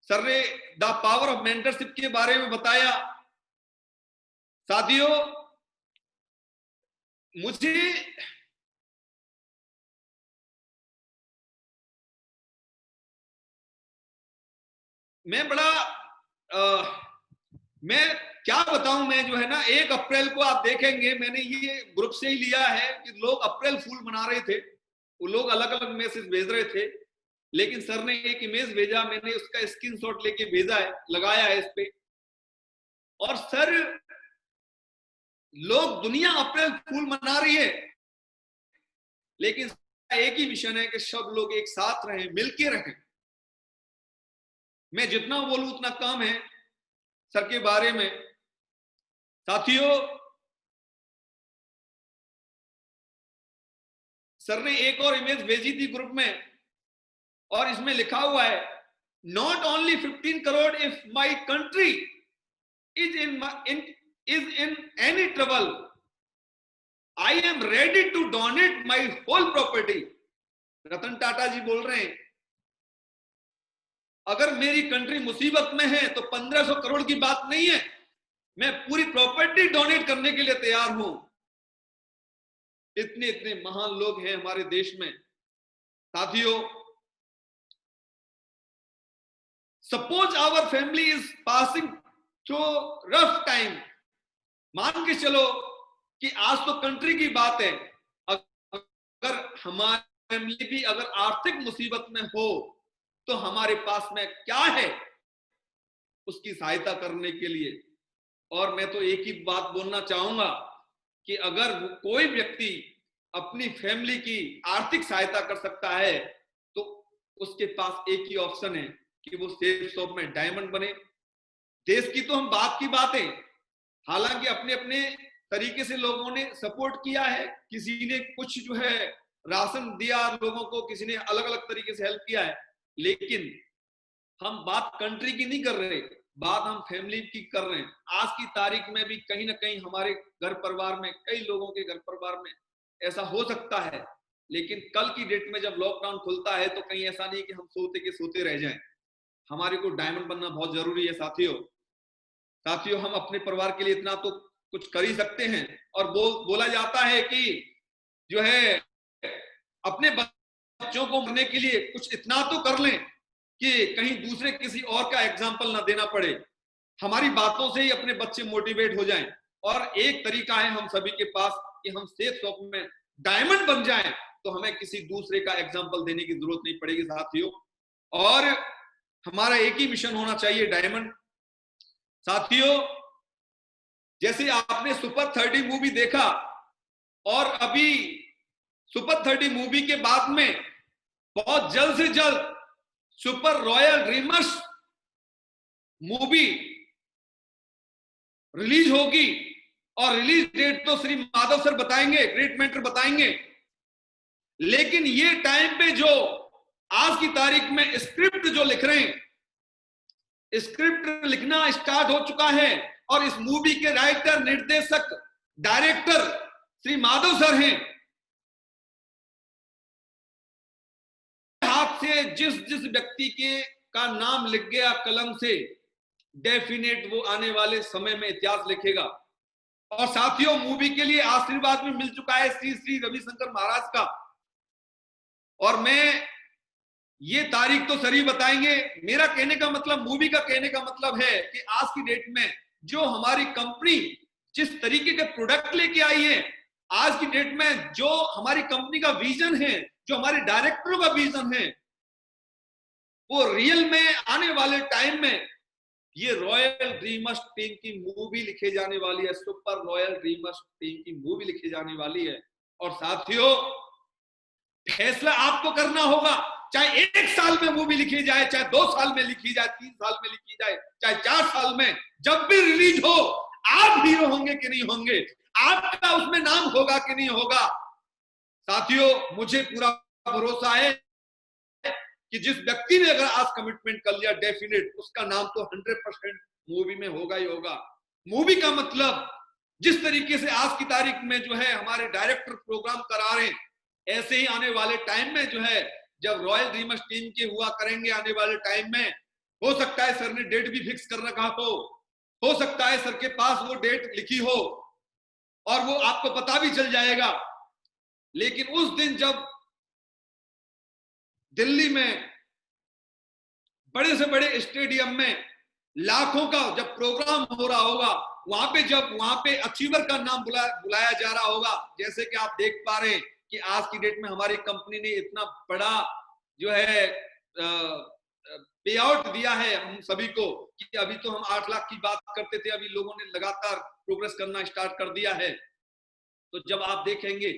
सर ने द पावर ऑफ मेंटरशिप के बारे में बताया। साथियों, मुझे मैं क्या बताऊं, मैं जो है ना 1 अप्रैल को आप देखेंगे, मैंने ये ग्रुप से ही लिया है कि लोग अप्रैल फूल मना रहे थे, वो लोग अलग अलग मैसेज भेज रहे थे, लेकिन सर ने एक इमेज भेजा, मैंने उसका स्क्रीनशॉट लेके भेजा है, लगाया है इस पे। और सर, लोग दुनिया अप्रैल फूल मना रही है, लेकिन एक ही मिशन है कि सब लोग एक साथ रहें, मिलके रहें। मैं जितना बोलूं उतना कम है सर के बारे में। साथियों, सर ने एक और इमेज भेजी थी ग्रुप में, और इसमें लिखा हुआ है, not only 15 crore if my country is in any trouble, I am ready to donate my whole property. Ratan Tata ji बोल रहे हैं, अगर मेरी कंट्री मुसीबत में है तो 1500 करोड़ की बात नहीं है, मैं पूरी प्रॉपर्टी डोनेट करने के लिए तैयार हूं। इतने इतने महान लोग हैं हमारे देश में। साथियों, suppose our family is passing through rough time, मान के चलो कि आज तो कंट्री की बात है, अगर हमारी फैमिली भी अगर आर्थिक मुसीबत में हो तो हमारे पास में क्या है उसकी सहायता करने के लिए। और मैं तो एक ही बात बोलना चाहूंगा कि अगर कोई व्यक्ति अपनी फैमिली की आर्थिक सहायता कर सकता है तो उसके पास एक ही ऑप्शन है कि वो सेफ शॉप में डायमंड बने। देश की तो हम बात की बातें, हालांकि अपने अपने तरीके से लोगों ने सपोर्ट किया है, किसी ने कुछ जो है राशन दिया लोगों को, किसी ने अलग अलग तरीके से हेल्प किया है, लेकिन हम बात कंट्री की नहीं कर रहे, बात हम फैमिली की कर रहे हैं। आज की तारीख में भी कहीं ना कहीं हमारे घर परिवार में, कई लोगों के घर परिवार में ऐसा हो सकता है, लेकिन कल की डेट में जब लॉकडाउन खुलता है तो कहीं ऐसा नहीं कि हम सोते के सोते रह जाएं। हमारे को डायमंड बनना बहुत जरूरी है साथियों, हम अपने परिवार के लिए इतना तो कुछ कर ही सकते हैं। और बोला जाता है कि जो है अपने बच्चों को मरने के लिए कुछ इतना तो कर लें कि कहीं दूसरे किसी और का एग्जाम्पल ना देना पड़े। हमारी बातों से ही अपने बच्चे मोटिवेट हो जाएं। और एक तरीका है हम सभी के पास कि हम सेफ शॉप में डायमंड बन जाएं, तो हमें किसी दूसरे का एग्जाम्पल देने की जरूरत नहीं पड़ेगी साथियों। और हमारा एक ही मिशन होना चाहिए, डायमंड। साथियों, जैसे आपने सुपर 30 मूवी देखा, और अभी सुपर 30 मूवी के बाद में बहुत जल्द से जल्द super royal dreamers movie release होगी, और रिलीज डेट तो श्री माधव सर बताएंगे, ग्रेट मेंटर बताएंगे। लेकिन ये टाइम पे जो आज की तारीख में स्क्रिप्ट जो लिख रहे हैं, स्क्रिप्ट लिखना स्टार्ट हो चुका है, और इस मूवी के राइटर, निर्देशक, डायरेक्टर श्री माधव सर हैं। हाथ से जिस जिस व्यक्ति के का नाम लिख गया कलम से, डेफिनेट वो आने वाले समय में इतिहास लिखेगा। और साथियों, मूवी के लिए आशीर्वाद भी मिल चुका है श्री श्री रविशंकर महाराज का, और मैं ये तारीख तो सर ही बताएंगे। मेरा कहने का मतलब, मूवी का कहने का मतलब है कि आज की डेट में जो हमारी कंपनी जिस तरीके के प्रोडक्ट लेके आई है, आज की डेट में जो हमारी कंपनी का विजन है, जो हमारे डायरेक्टरों का विजन है, वो रियल में आने वाले टाइम में ये रॉयल ड्रीमर्स टीम की मूवी लिखे जाने वाली है, सुपर रॉयल ड्रीमर्स टीम की मूवी लिखी जाने वाली है। और साथियों, फैसला आपको करना होगा, चाहे 1 साल में मूवी लिखी जाए, चाहे 2 साल में लिखी जाए, 3 साल में लिखी जाए, चाहे 4 साल में, जब भी रिलीज हो, आप हीरो होंगे कि नहीं होंगे, आपका उसमें नाम होगा कि नहीं होगा। साथियों, मुझे पूरा भरोसा है कि जिस व्यक्ति ने अगर आज कमिटमेंट कर लिया, डेफिनेट उसका नाम तो 100% मूवी में होगा ही होगा। मूवी का मतलब, जिस तरीके से आज की तारीख में जो है हमारे डायरेक्टर प्रोग्राम करा रहे हैं, ऐसे ही आने वाले टाइम में जो है, जब रॉयल ड्रीमर्स टीम के हुआ करेंगे आने वाले टाइम में, हो सकता है सर ने डेट भी फिक्स कर रखा हो सकता है सर के पास वो डेट लिखी हो, और वो आपको पता भी चल जाएगा। लेकिन उस दिन जब दिल्ली में बड़े से बड़े स्टेडियम में लाखों का जब प्रोग्राम हो रहा होगा, वहां पे अचीवर का नाम बुलाया जा रहा होगा, जैसे कि आप देख पा रहे हैं कि आज की डेट में हमारी कंपनी ने इतना बड़ा जो है पे आउट दिया है हम सभी को, कि अभी तो हम 8 लाख की बात करते थे, अभी लोगों ने लगातार प्रोग्रेस करना स्टार्ट कर दिया है। तो जब आप देखेंगे,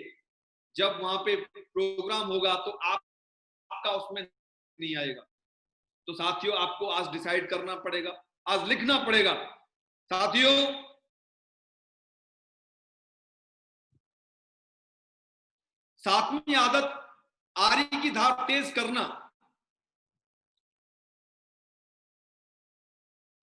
जब वहां पे प्रोग्राम होगा, तो आपका उसमें नहीं आएगा। तो साथियों, आपको आज डिसाइड करना पड़ेगा, आज लिखना पड़ेगा। साथियों, सातवीं आदत, आरी की धार तेज करना।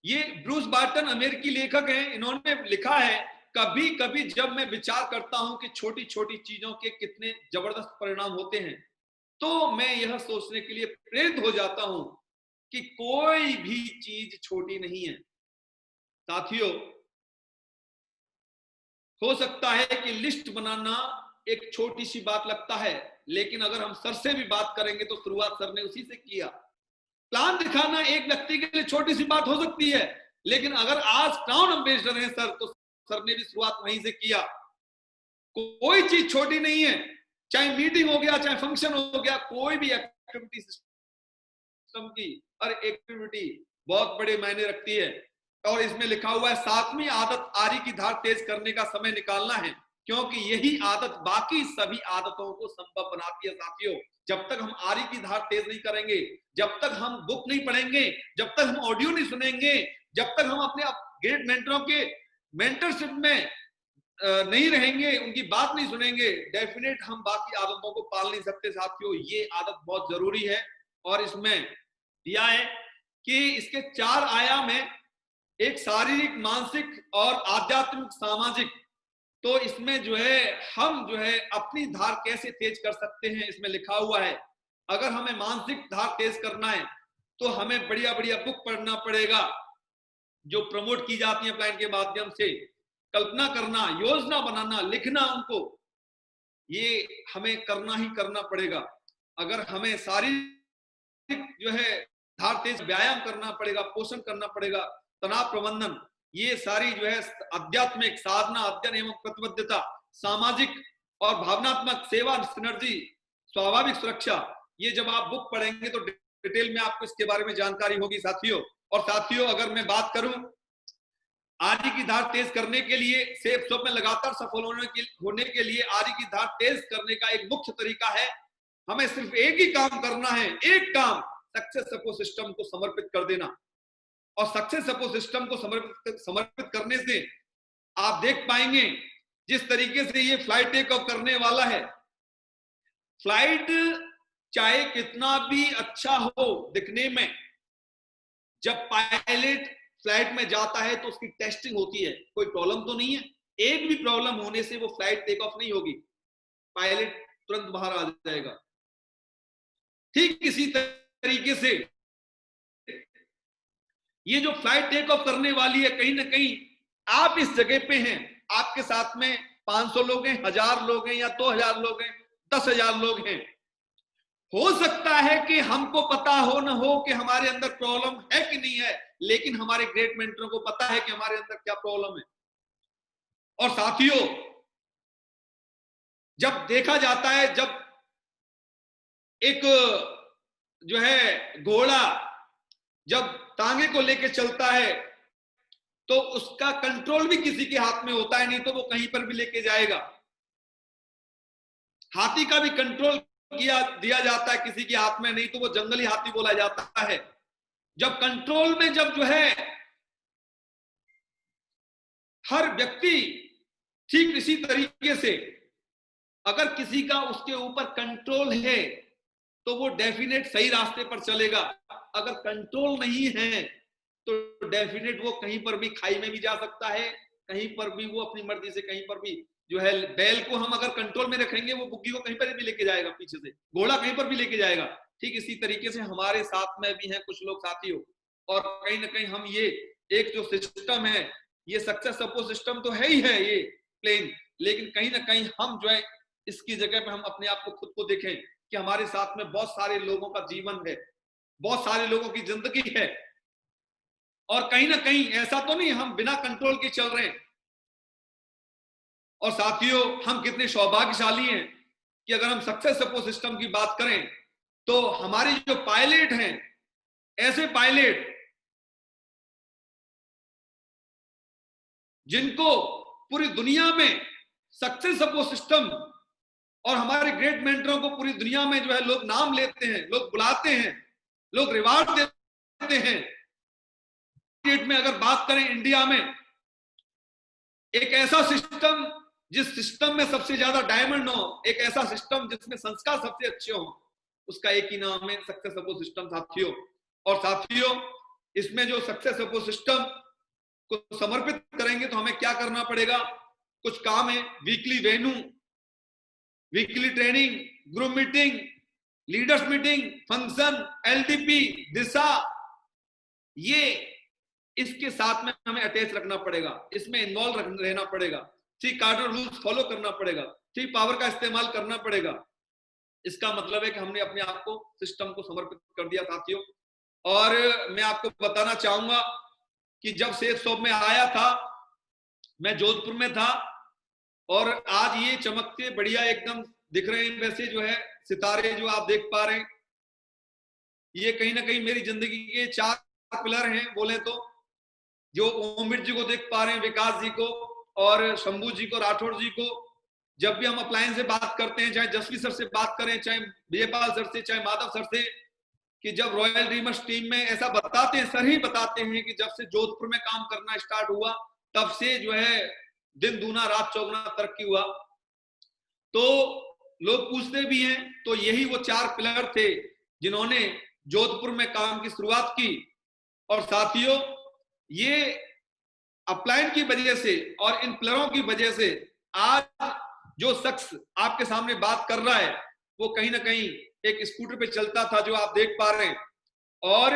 ये ब्रूस बार्टन अमेरिकी लेखक हैं, इन्होंने लिखा है, कभी कभी जब मैं विचार करता हूं कि छोटी छोटी चीजों के कितने जबरदस्त परिणाम होते हैं, तो मैं यह सोचने के लिए प्रेरित हो जाता हूं कि कोई भी चीज छोटी नहीं है। साथियों, हो सकता है कि लिस्ट बनाना एक छोटी सी बात लगता है, लेकिन अगर हम सर से भी बात करेंगे तो शुरुआत सर ने उसी से किया। प्लान दिखाना एक व्यक्ति के लिए छोटी सी बात हो सकती है, लेकिन अगर आज क्राउन एम्बेसडर हैं सर, तो सर ने भी शुरुआत वहीं से किया। कोई चीज छोटी नहीं है, चाहे मीटिंग हो गया, चाहे फंक्शन हो गया, कोई भी एक्टिविटी सिस्टम की हर एक्टिविटी बहुत बड़े मायने रखती है। और इसमें लिखा हुआ है, 7वीं आदत, आरी की धार तेज करने का समय निकालना है, क्योंकि यही आदत बाकी सभी आदतों को संभव बनाती है। साथियों, जब तक हम आरी की धार तेज नहीं करेंगे, जब तक हम बुक नहीं पढ़ेंगे, जब तक हम ऑडियो नहीं सुनेंगे, जब तक हम अपने ग्रेट मेंटरों के मेंटरशिप में नहीं रहेंगे, उनकी बात नहीं सुनेंगे, डेफिनेट हम बाकी आदतों को पाल नहीं सकते। साथियों, ये आदत बहुत जरूरी है। और इसमें दिया है कि इसके 4 आयाम है, एक शारीरिक, मानसिक और आध्यात्मिक, सामाजिक। तो इसमें जो है हम जो है अपनी धार कैसे तेज कर सकते हैं, इसमें लिखा हुआ है। अगर हमें मानसिक धार तेज करना है तो हमें बढ़िया बढ़िया बुक पढ़ना पड़ेगा जो प्रमोट की जाती है प्लान के माध्यम से। कल्पना करना, योजना बनाना, लिखना, उनको ये हमें करना ही करना पड़ेगा। अगर हमें शारीरिक जो है धार तेज, व्यायाम करना पड़ेगा, पोषण करना पड़ेगा, तनाव प्रबंधन, ये सारी जो है आध्यात्मिक साधना, अध्ययन एवं प्रतिबद्धता, सामाजिक और भावनात्मक सेवा, सिनर्जी, स्वाभाविक सुरक्षा, ये जब आप बुक पढ़ेंगे तो डिटेल में आपको इसके बारे में जानकारी होगी साथियों। और साथियों, अगर मैं बात करूं आरी की धार तेज करने के लिए, सेफ शॉप में लगातार सफल होने के लिए आरी की धार तेज करने का एक मुख्य तरीका है, हमें सिर्फ एक ही काम करना है, एक काम, सक्सेस सपोर्ट सिस्टम को समर्पित कर देना। और सक्सेस सपोर्ट सिस्टम को समर्पित करने से आप देख पाएंगे जिस तरीके से ये फ्लाइट टेक ऑफ करने वाला है, फ्लाइट चाहे कितना भी अच्छा हो दिखने में, जब पायलट फ्लाइट में जाता है तो उसकी टेस्टिंग होती है, कोई प्रॉब्लम तो नहीं है, एक भी प्रॉब्लम होने से वो फ्लाइट टेक ऑफ नहीं होगी, पायलट तुरंत बाहर आ जाएगा। ठीक इसी तरीके से ये जो फ्लाइट टेक ऑफ करने वाली है, कहीं ना कहीं आप इस जगह पे हैं, आपके साथ में 500 लोग हैं, 1000 लोग हैं, या 2000 लोग हैं, 10,000 लोग हैं। हो सकता है कि हमको पता हो न हो कि हमारे अंदर प्रॉब्लम है कि नहीं है, लेकिन हमारे ग्रेट मेंटरों को पता है कि हमारे अंदर क्या प्रॉब्लम है। और साथियों, जब देखा जाता है, जब एक जो है घोड़ा जब तांगे को लेके चलता है तो उसका कंट्रोल भी किसी के हाथ में होता है, नहीं तो वो कहीं पर भी लेके जाएगा। हाथी का भी कंट्रोल दिया जाता है किसी के हाथ में, नहीं तो वो जंगली हाथी बोला जाता है। जब कंट्रोल में जब जो है हर व्यक्ति, ठीक इसी तरीके से अगर किसी का उसके ऊपर कंट्रोल है तो वो डेफिनेट सही रास्ते पर चलेगा, अगर कंट्रोल नहीं है तो डेफिनेट वो कहीं पर भी खाई में भी जा सकता है, कहीं पर भी वो अपनी मर्जी से कहीं पर भी जो है, बैल को हम अगर कंट्रोल में रखेंगे वो बुग्गी को कहीं पर भी लेके जाएगा, पीछे से घोड़ा कहीं पर भी लेके जाएगा। ठीक इसी तरीके से हमारे साथ में भी हैं कुछ लोग साथियों, और कहीं ना कहीं हम ये एक जो सिस्टम है, ये सक्सेस सपोर्ट सिस्टम तो है ही है ये प्लेन, लेकिन कहीं ना कहीं हम जो है इसकी जगह पे हम अपने आप को खुद को देखें कि हमारे साथ में बहुत सारे लोगों का जीवन है, बहुत सारे लोगों की जिंदगी है, और कहीं ना कहीं ऐसा तो नहीं हम बिना कंट्रोल के चल रहे हैं। और साथियों, हम कितने सौभाग्यशाली हैं कि अगर हम सक्सेस सपोर्ट सिस्टम की बात करें तो हमारे जो पायलट हैं, ऐसे पायलट जिनको पूरी दुनिया में सक्सेस सपोर्ट सिस्टम और हमारे ग्रेट मेंटरों को पूरी दुनिया में जो है लोग नाम लेते हैं, लोग बुलाते हैं, लोग रिवार्ड देते हैं। में अगर बात करें इंडिया में एक ऐसा सिस्टम जिस सिस्टम में सबसे ज्यादा डायमंड हो, एक ऐसा सिस्टम जिसमें संस्कार सबसे अच्छे हो, उसका एक ही नाम है सक्सेस सपोर्ट सिस्टम साथियों। और साथियों, इसमें जो सक्सेस सपोर्ट सिस्टम को समर्पित करेंगे तो हमें क्या करना पड़ेगा, कुछ काम है, weekly venue, weekly training, group meeting, leaders meeting, function, LDP, दिशा, ये इसके साथ में हमें अटैच रखना पड़ेगा, इसमें इन्वॉल्व रहना पड़ेगा, ठीक कार्डर रूल्स फॉलो करना पड़ेगा, ठीक पावर का इस्तेमाल करना पड़ेगा। इसका मतलब है कि हमने अपने आप को सिस्टम को समर्पित कर दिया साथियों। और मैं आपको बताना चाहूंगा कि जब सेफ शॉप में आया था, मैं जोधपुर में था, और आज ये चमकते बढ़िया एकदम दिख रहे हैं, वैसे जो है सितारे जो आप देख पा रहे हैं, ये कहीं ना कहीं मेरी जिंदगी के 4 पिलर हैं बोले तो, जो ओमवीर जी को देख पा रहे हैं, विकास जी को और शंभू जी को, राठौड़ जी को। जब भी हम अप्लायंस से बात करते हैं, चाहे जसवी सर से बात करें, चाहे विजयपाल सर से, चाहे माधव सर से, कि जब रॉयल ड्रीमर्स टीम में ऐसा बताते हैं, सर ही बताते हैं कि जब से जोधपुर में काम करना स्टार्ट हुआ तब से जो है दिन दूना रात चौगुना तरक्की हुआ। तो लोग पूछते भी हैं, तो यही वो 4 पिलर थे जिन्होंने जोधपुर में काम की शुरुआत की। और साथियों, ये अपलाइन की वजह से और इन पिलरों की वजह से आज जो शख्स आपके सामने बात कर रहा है वो कहीं ना कहीं एक स्कूटर पे चलता था, जो आप देख पा रहे हैं, और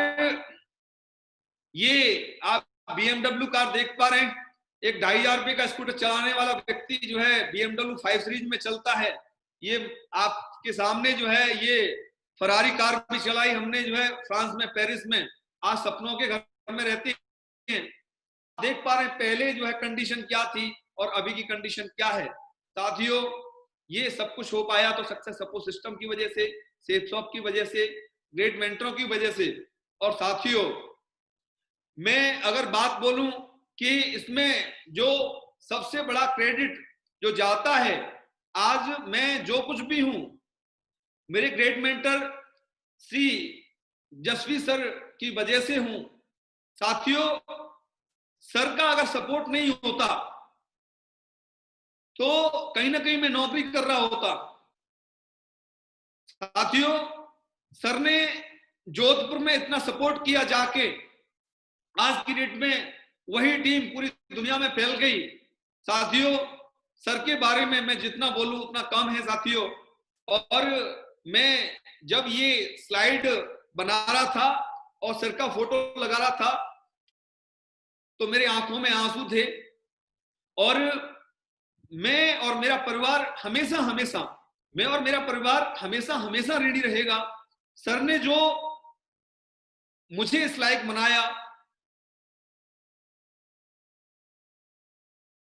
ये आप BMW कार देख पा रहे हैं, एक 2500 रुपए का स्कूटर चलाने वाला व्यक्ति जो है BMW 5 सीरीज में चलता है। ये आपके सामने जो है ये फरारी कार भी चलाई हमने जो है फ्रांस में, पेरिस में, आज सपनों के घर में रहती हैं। देख पा रहे हैं पहले जो है कंडीशन क्या थी और अभी की कंडीशन क्या है। साथियों, ये सब कुछ हो पाया तो सक्सेस सपोर्ट सिस्टम की वजह से, सेफसॉफ्ट की वजह से, ग्रेट मेंटरों की वजह से। और साथियों, मैं अगर बात बोलूं कि इसमें जो सबसे बड़ा क्रेडिट जो जाता है, आज मैं जो कुछ भी हूं मेरे ग्रेट मेंटर श्री जसवी सर की वजह से हूं। साथियों, सर का अगर सपोर्ट नहीं होता तो कहीं ना कहीं मैं नौकरी कर रहा होता। साथियों, सर ने जोधपुर में इतना सपोर्ट किया जाके आज की डेट में वही टीम पूरी दुनिया में फैल गई। साथियों, सर के बारे में मैं जितना बोलूं उतना कम है साथियों। और मैं जब ये स्लाइड बना रहा था और सर का फोटो लगा रहा था तो मेरे आंखों में आंसू थे। और मैं और मेरा परिवार हमेशा हमेशा मैं और मेरा परिवार हमेशा हमेशा रेडी रहेगा। सर ने जो मुझे इस लायक बनाया,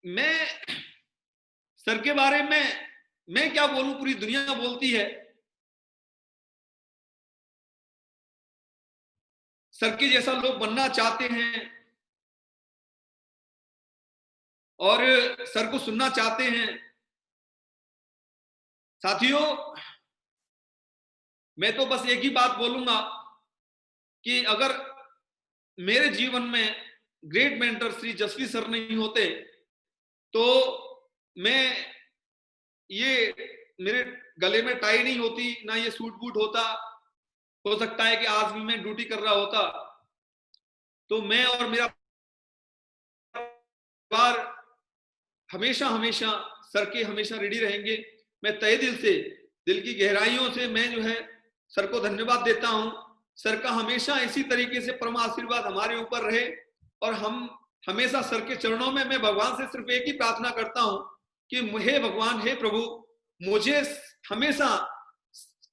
मैं सर के बारे में मैं क्या बोलूं, पूरी दुनिया बोलती है। सर के जैसा लोग बनना चाहते हैं और सर को सुनना चाहते हैं। साथियों, मैं तो बस एक ही बात बोलूंगा कि अगर मेरे जीवन में ग्रेट मेंटर श्री जसवी सर नहीं होते तो मैं ये मेरे गले में टाई नहीं होती, ना ये सूट बूट होता। हो सकता है कि आज भी मैं ड्यूटी कर रहा होता। तो मैं और मेरा परिवार हमेशा हमेशा सर के हमेशा रेडी रहेंगे। मैं तहे दिल से, दिल की गहराइयों से मैं जो है सर को धन्यवाद देता हूं। सर का हमेशा इसी तरीके से परम आशीर्वाद हमारे ऊपर रहे और हम हमेशा सर के चरणों में, मैं भगवान से सिर्फ एक ही प्रार्थना करता हूं कि हे भगवान, हे प्रभु, मुझे हमेशा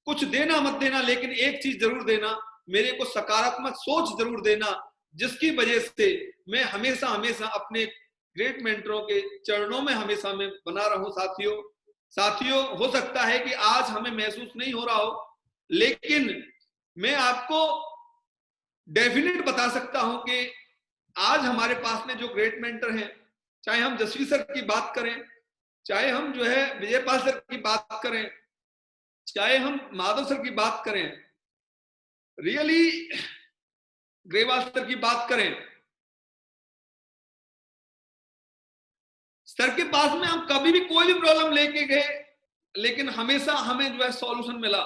कुछ देना मत देना, लेकिन एक चीज जरूर देना, मेरे को सकारात्मक सोच जरूर देना, जिसकी वजह से मैं हमेशा हमेशा अपने ग्रेट मेंटरों के चरणों में हमेशा मैं बना रहूं। साथियों, हो सकता है कि आज हमें महसूस नहीं हो रहा हो, लेकिन मैं आपको डेफिनेट बता सकता हूं कि आज हमारे पास में जो ग्रेट मेंटर हैं, चाहे हम जसवी सर की बात करें, चाहे हम जो है विजयपाल सर की बात करें, चाहे हम माधव सर की बात करें, रियली ग्रेवाल सर की बात करें, सर के पास में हम कभी भी कोई भी प्रॉब्लम लेके गए, लेकिन हमेशा हमें जो है सॉल्यूशन मिला।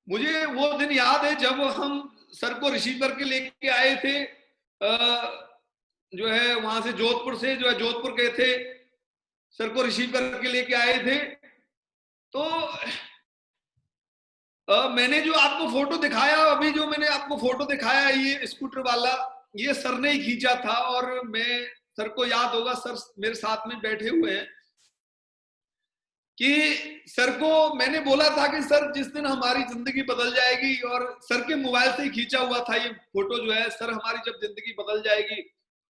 मुझे वो दिन याद है जब हम सर को रिसीव करके लेके आए थे, जो है वहां से जोधपुर से जो है जोधपुर गए थे, सर को रिसीव करके लेके आए थे। तो मैंने जो आपको फोटो दिखाया, अभी जो मैंने आपको फोटो दिखाया, ये स्कूटर वाला, ये सर ने ही खींचा था। और मैं, सर को याद होगा, सर मेरे साथ में बैठे हुए हैं, कि सर को मैंने बोला था कि सर जिस दिन हमारी जिंदगी बदल जाएगी, और सर के मोबाइल से ही खींचा हुआ था ये फोटो जो है, सर हमारी जब जिंदगी बदल जाएगी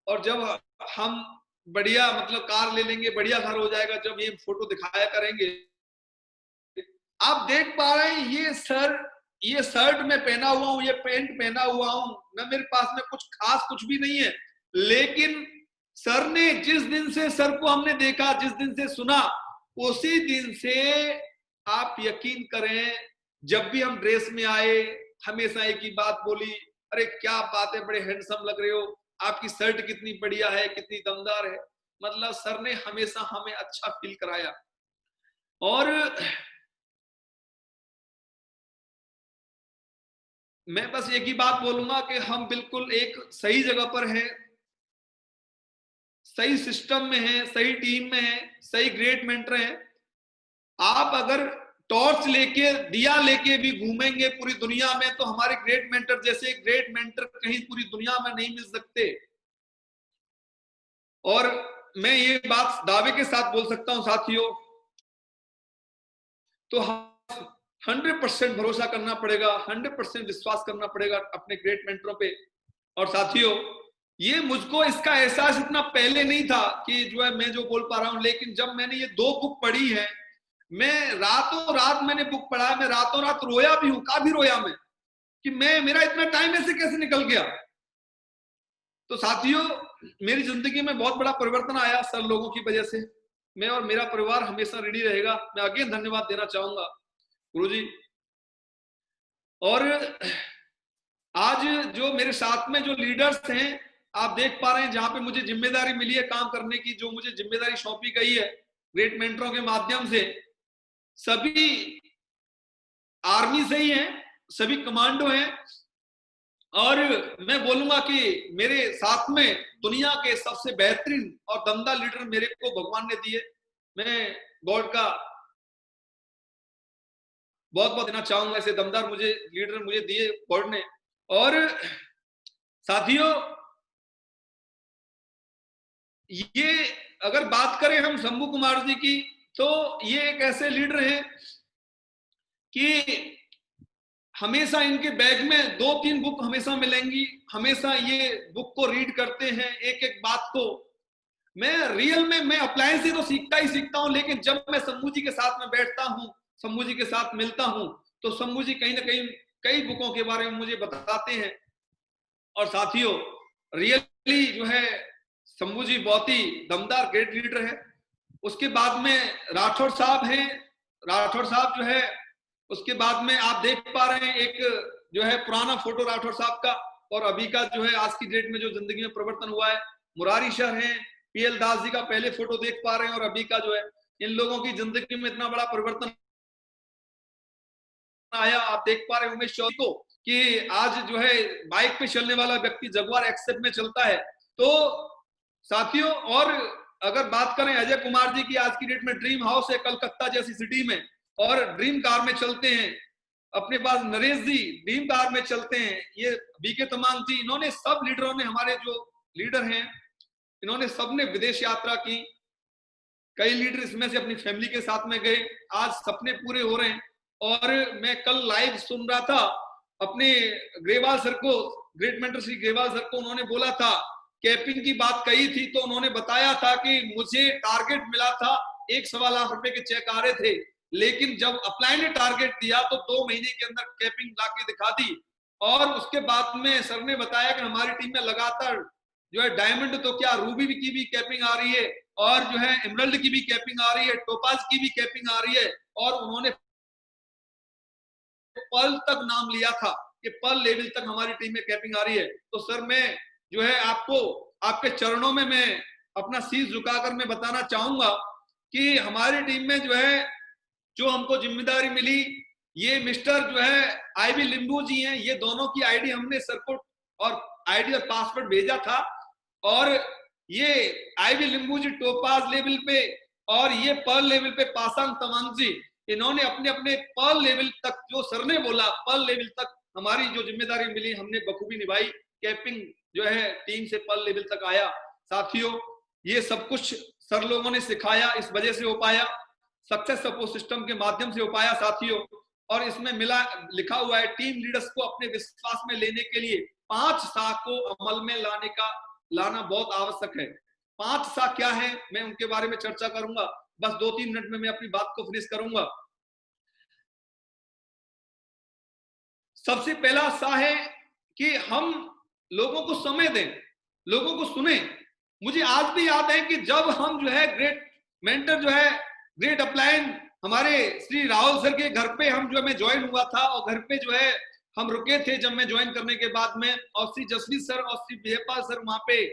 और जब हम बढ़िया मतलब कार ले लेंगे, बढ़िया घर हो जाएगा, जब ये फोटो दिखाया करेंगे। आप देख पा रहे हैं ये सर, ये शर्ट में पहना हुआ हूं, ये पैंट पहना हुआ हूं, ना मेरे पास में कुछ खास कुछ भी नहीं है, लेकिन सर ने जिस दिन से, सर को हमने देखा, जिस दिन से सुना, उसी दिन से आप यकीन करें, जब भी हम ड्रेस में आए हमेशा एक ही बात बोली, अरे क्या बात है, बड़े हैंडसम लग रहे हो, आपकी शर्ट कितनी बढ़िया है, कितनी दमदार है। मतलब सर ने हमेशा हमें अच्छा फील कराया। और मैं बस एक ही बात बोलूंगा कि हम बिल्कुल एक सही जगह पर हैं, सही सिस्टम में हैं, सही टीम में हैं, सही ग्रेट मेंटर हैं। आप अगर टॉर्च लेके, दिया लेके भी घूमेंगे पूरी दुनिया में, तो हमारे ग्रेट मेंटर जैसे ग्रेट मेंटर कहीं पूरी दुनिया में नहीं मिल सकते। और मैं ये बात दावे के साथ बोल सकता हूं साथियों तो 100% भरोसा करना पड़ेगा, 100% विश्वास करना पड़ेगा अपने ग्रेट मेंटरों पे। और साथियों, ये मुझको इसका एहसास इतना पहले नहीं था कि जो है मैं जो बोल पा रहा हूं, लेकिन जब मैंने ये 2 बुक पढ़ी है, मैं रातों रात मैंने बुक पढ़ा, मैं रातों रात रोया भी हूं, काफी रोया मैं कि मेरा इतना टाइम ऐसे कैसे निकल गया। तो साथियों, मेरी जिंदगी में बहुत बड़ा परिवर्तन आया सर लोगों की वजह से। मैं और मेरा परिवार हमेशा ऋणी रहेगा। मैं अगेन धन्यवाद देना चाहूंगा गुरुजी। और आज जो मेरे साथ में जो लीडर्स हैं, आप देख पा रहे हैं, जहां पे मुझे जिम्मेदारी मिली है काम करने की, जो मुझे जिम्मेदारी सौंपी गई है ग्रेट मेंटरों के माध्यम से, सभी आर्मी से ही हैं, सभी कमांडो हैं। और मैं बोलूंगा कि मेरे साथ में दुनिया के सबसे बेहतरीन और दमदार लीडर मेरे को भगवान ने दिए। मैं गॉड का बहुत बहुत देना चाहूंगा, ऐसे दमदार मुझे लीडर मुझे दिए गॉड ने। और साथियों, ये अगर बात करें हम शंभू कुमार जी की, तो ये एक ऐसे लीडर हैं कि हमेशा इनके बैग में 2-3 बुक हमेशा मिलेंगी, हमेशा ये बुक को रीड करते हैं, एक एक बात को। मैं रियल में मैं अप्लायंस से तो सीखता ही सीखता हूं, लेकिन जब मैं शंभू जी के साथ में बैठता हूं, शंभू जी के साथ मिलता हूं, तो शंभू जी कहीं ना कहीं कई बुकों के बारे में मुझे बताते हैं। और साथियों, रियली जो है शंभू जी बहुत ही दमदार ग्रेट लीडर है। उसके बाद में राठौड़ साहब हैं। राठौड़ साहब जो है, उसके बाद में आप देख पा रहे हैं एक जो है पुराना फोटो राठौड़ साहब का और अभी का जो है आज की डेट में जो जिंदगी में परिवर्तन हुआ है, मुरारी सर हैं। पीएल दास जी का पहले फोटो देख पा रहे हैं और अभी का जो है, इन लोगों की जिंदगी में इतना बड़ा परिवर्तन आया। आप देख पा रहे हैं उमेश चौधरी को कि आज जो है बाइक पे चलने वाला व्यक्ति जगुआर एक्सेप्ट में चलता है। तो साथियों, और अगर बात करें अजय कुमार जी की, आज की डेट में ड्रीम हाउस है कलकत्ता जैसी सिटी में, और ड्रीम कार में चलते हैं। अपने पास नरेश जी ड्रीम कार में चलते हैं। ये बीके तमांग जी, इन्होंने सब लीडरों ने, हमारे जो लीडर हैं, इन्होंने सबने विदेश यात्रा की। कई लीडर इसमें से अपनी फैमिली के साथ में गए। आज सपने पूरे हो रहे हैं। और मैं कल लाइव सुन रहा था अपने ग्रेवाल सर को, great mentor Shri Grewal sir को, उन्होंने बोला था, कैपिंग की बात कही थी, तो उन्होंने बताया था कि मुझे टारगेट मिला था, 1.25 लाख रुपए के चेक आ रहे थे, लेकिन जब अप्लाई ने टारगेट दिया तो 2 महीने के अंदर कैपिंग लाके दिखा दी। और उसके बाद में सर ने बताया कि हमारी टीम में लगातार जो है डायमंड तो क्या, रूबी की भी कैपिंग आ रही है, और जो है एमरल्ड की भी कैपिंग आ रही है, टोपाज की भी कैपिंग आ रही है। और उन्होंने पर्ल तक नाम लिया था कि पर्ल लेवल तक हमारी टीम में कैपिंग आ रही है। तो सर, मैं जो है आपको आपके चरणों में मैं अपना शीश झुकाकर मैं बताना चाहूंगा कि हमारी टीम में जो है, जो हमको जिम्मेदारी मिली, ये मिस्टर जो है आईवी लिंबू जी हैं। ये दोनों की आईडी हमने सर को और आईडी और पासवर्ड भेजा था। और ये आईवी लिंबू जी टोपाज लेवल पे और ये पर्ल लेवल पे पासांग तमांग जी, इन्होंने अपने अपने पर्ल लेवल तक, जो सर ने बोला पर्ल लेवल तक हमारी जो जिम्मेदारी मिली हमने बखूबी निभाई। कैपिंग जो है टीम से पर्ल लेवल तक आया। साथियों, ये सब कुछ सर लोगों ने सिखाया, इस वजह से हो पाया, सक्सेस सपोर्ट सिस्टम के माध्यम से हो पाया साथियों। और इसमें लिखा हुआ है, टीम लीडर्स को अपने विश्वास में लेने के लिए 5 सा को अमल में लाना बहुत आवश्यक है। 5 सा क्या है, मैं उनके बारे में चर्चा करूंगा। बस 2-3 मिनट में मैं अपनी बात को फिनिश करूंगा। सबसे पहला सा है कि हम लोगों को समय दें, लोगों को सुने। मुझे आज भी याद है कि जब हम जो है ग्रेट मेंटर जो है ग्रेट अपलाइन हमारे श्री राहुल सर के घर पे हम जो मैं ज्वाइन हुआ था, और घर पे जो है हम रुके थे जब मैं ज्वाइन करने के बाद में। और श्री जसवीर सर और श्री विजयपाल सर वहां पे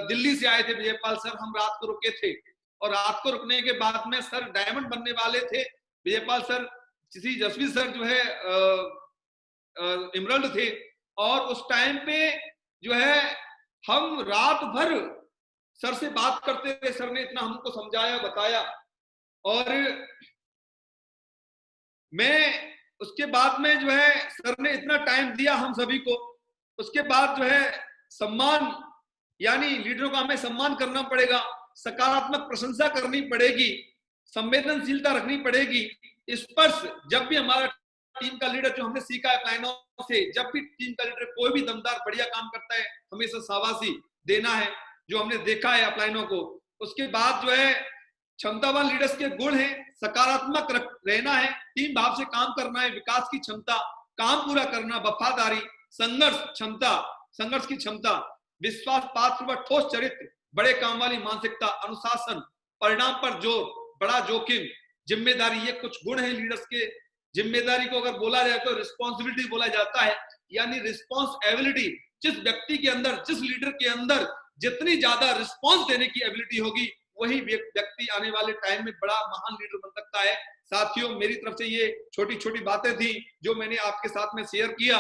दिल्ली से आए थे, विजयपाल सर, हम रात को रुके थे। और रात को रुकने के बाद में सर डायमंड बनने वाले थे, विजयपाल सर, श्री जसवीर सर जो है इमरल्ड थे। और उस टाइम पे जो है हम रात भर सर से बात करते थे। सर ने इतना हमको समझाया, बताया। और मैं उसके बाद में जो है सर ने इतना टाइम दिया हम सभी को। उसके बाद जो है सम्मान, यानी लीडरों का हमें सम्मान करना पड़ेगा, सकारात्मक प्रशंसा करनी पड़ेगी, संवेदनशीलता रखनी पड़ेगी। स्पर्श, जब भी हमारा टीम का लीडर, जो हमने सीखा है अपलाइनों से, जब भी टीम का लीडर कोई भी दमदार बढ़िया काम करता है, हमेशा शाबाशी देना है, जो हमने देखा है अपलाइनों को। उसके बाद जो है क्षमतावान लीडर्स के गुण है, सकारात्मक रहना है, टीम भाव से काम करना है, विकास की क्षमता, काम पूरा करना, वफादारी, संघर्ष की क्षमता, विश्वास पात्र व ठोस चरित्र, बड़े काम वाली मानसिकता, अनुशासन, परिणाम पर जोर, बड़ा जोखिम, जिम्मेदारी। ये कुछ गुण है लीडर्स के। जिम्मेदारी को अगर बोला जाए तो रिस्पॉन्सिबिलिटी बोला जाता है, यानी रिस्पॉन्सिबिलिटी। जिस व्यक्ति के अंदर, जिस लीडर के अंदर जितनी ज्यादा रिस्पॉन्स देने की एबिलिटी होगी, वही व्यक्ति आने वाले टाइम में बड़ा महान लीडर बन सकता है। साथियों, मेरी तरफ से ये छोटी छोटी बातें थी जो मैंने आपके साथ में शेयर किया।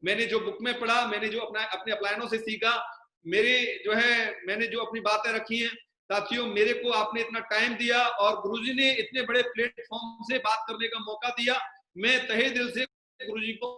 मैंने जो बुक में पढ़ा, मैंने जो अपने अपलाइनों से सीखा, मैंने जो अपनी बातें रखी हैं। साथियों, मेरे को आपने इतना टाइम दिया और गुरुजी ने इतने बड़े प्लेटफॉर्म से बात करने का मौका दिया। मैं तहे दिल से गुरुजी को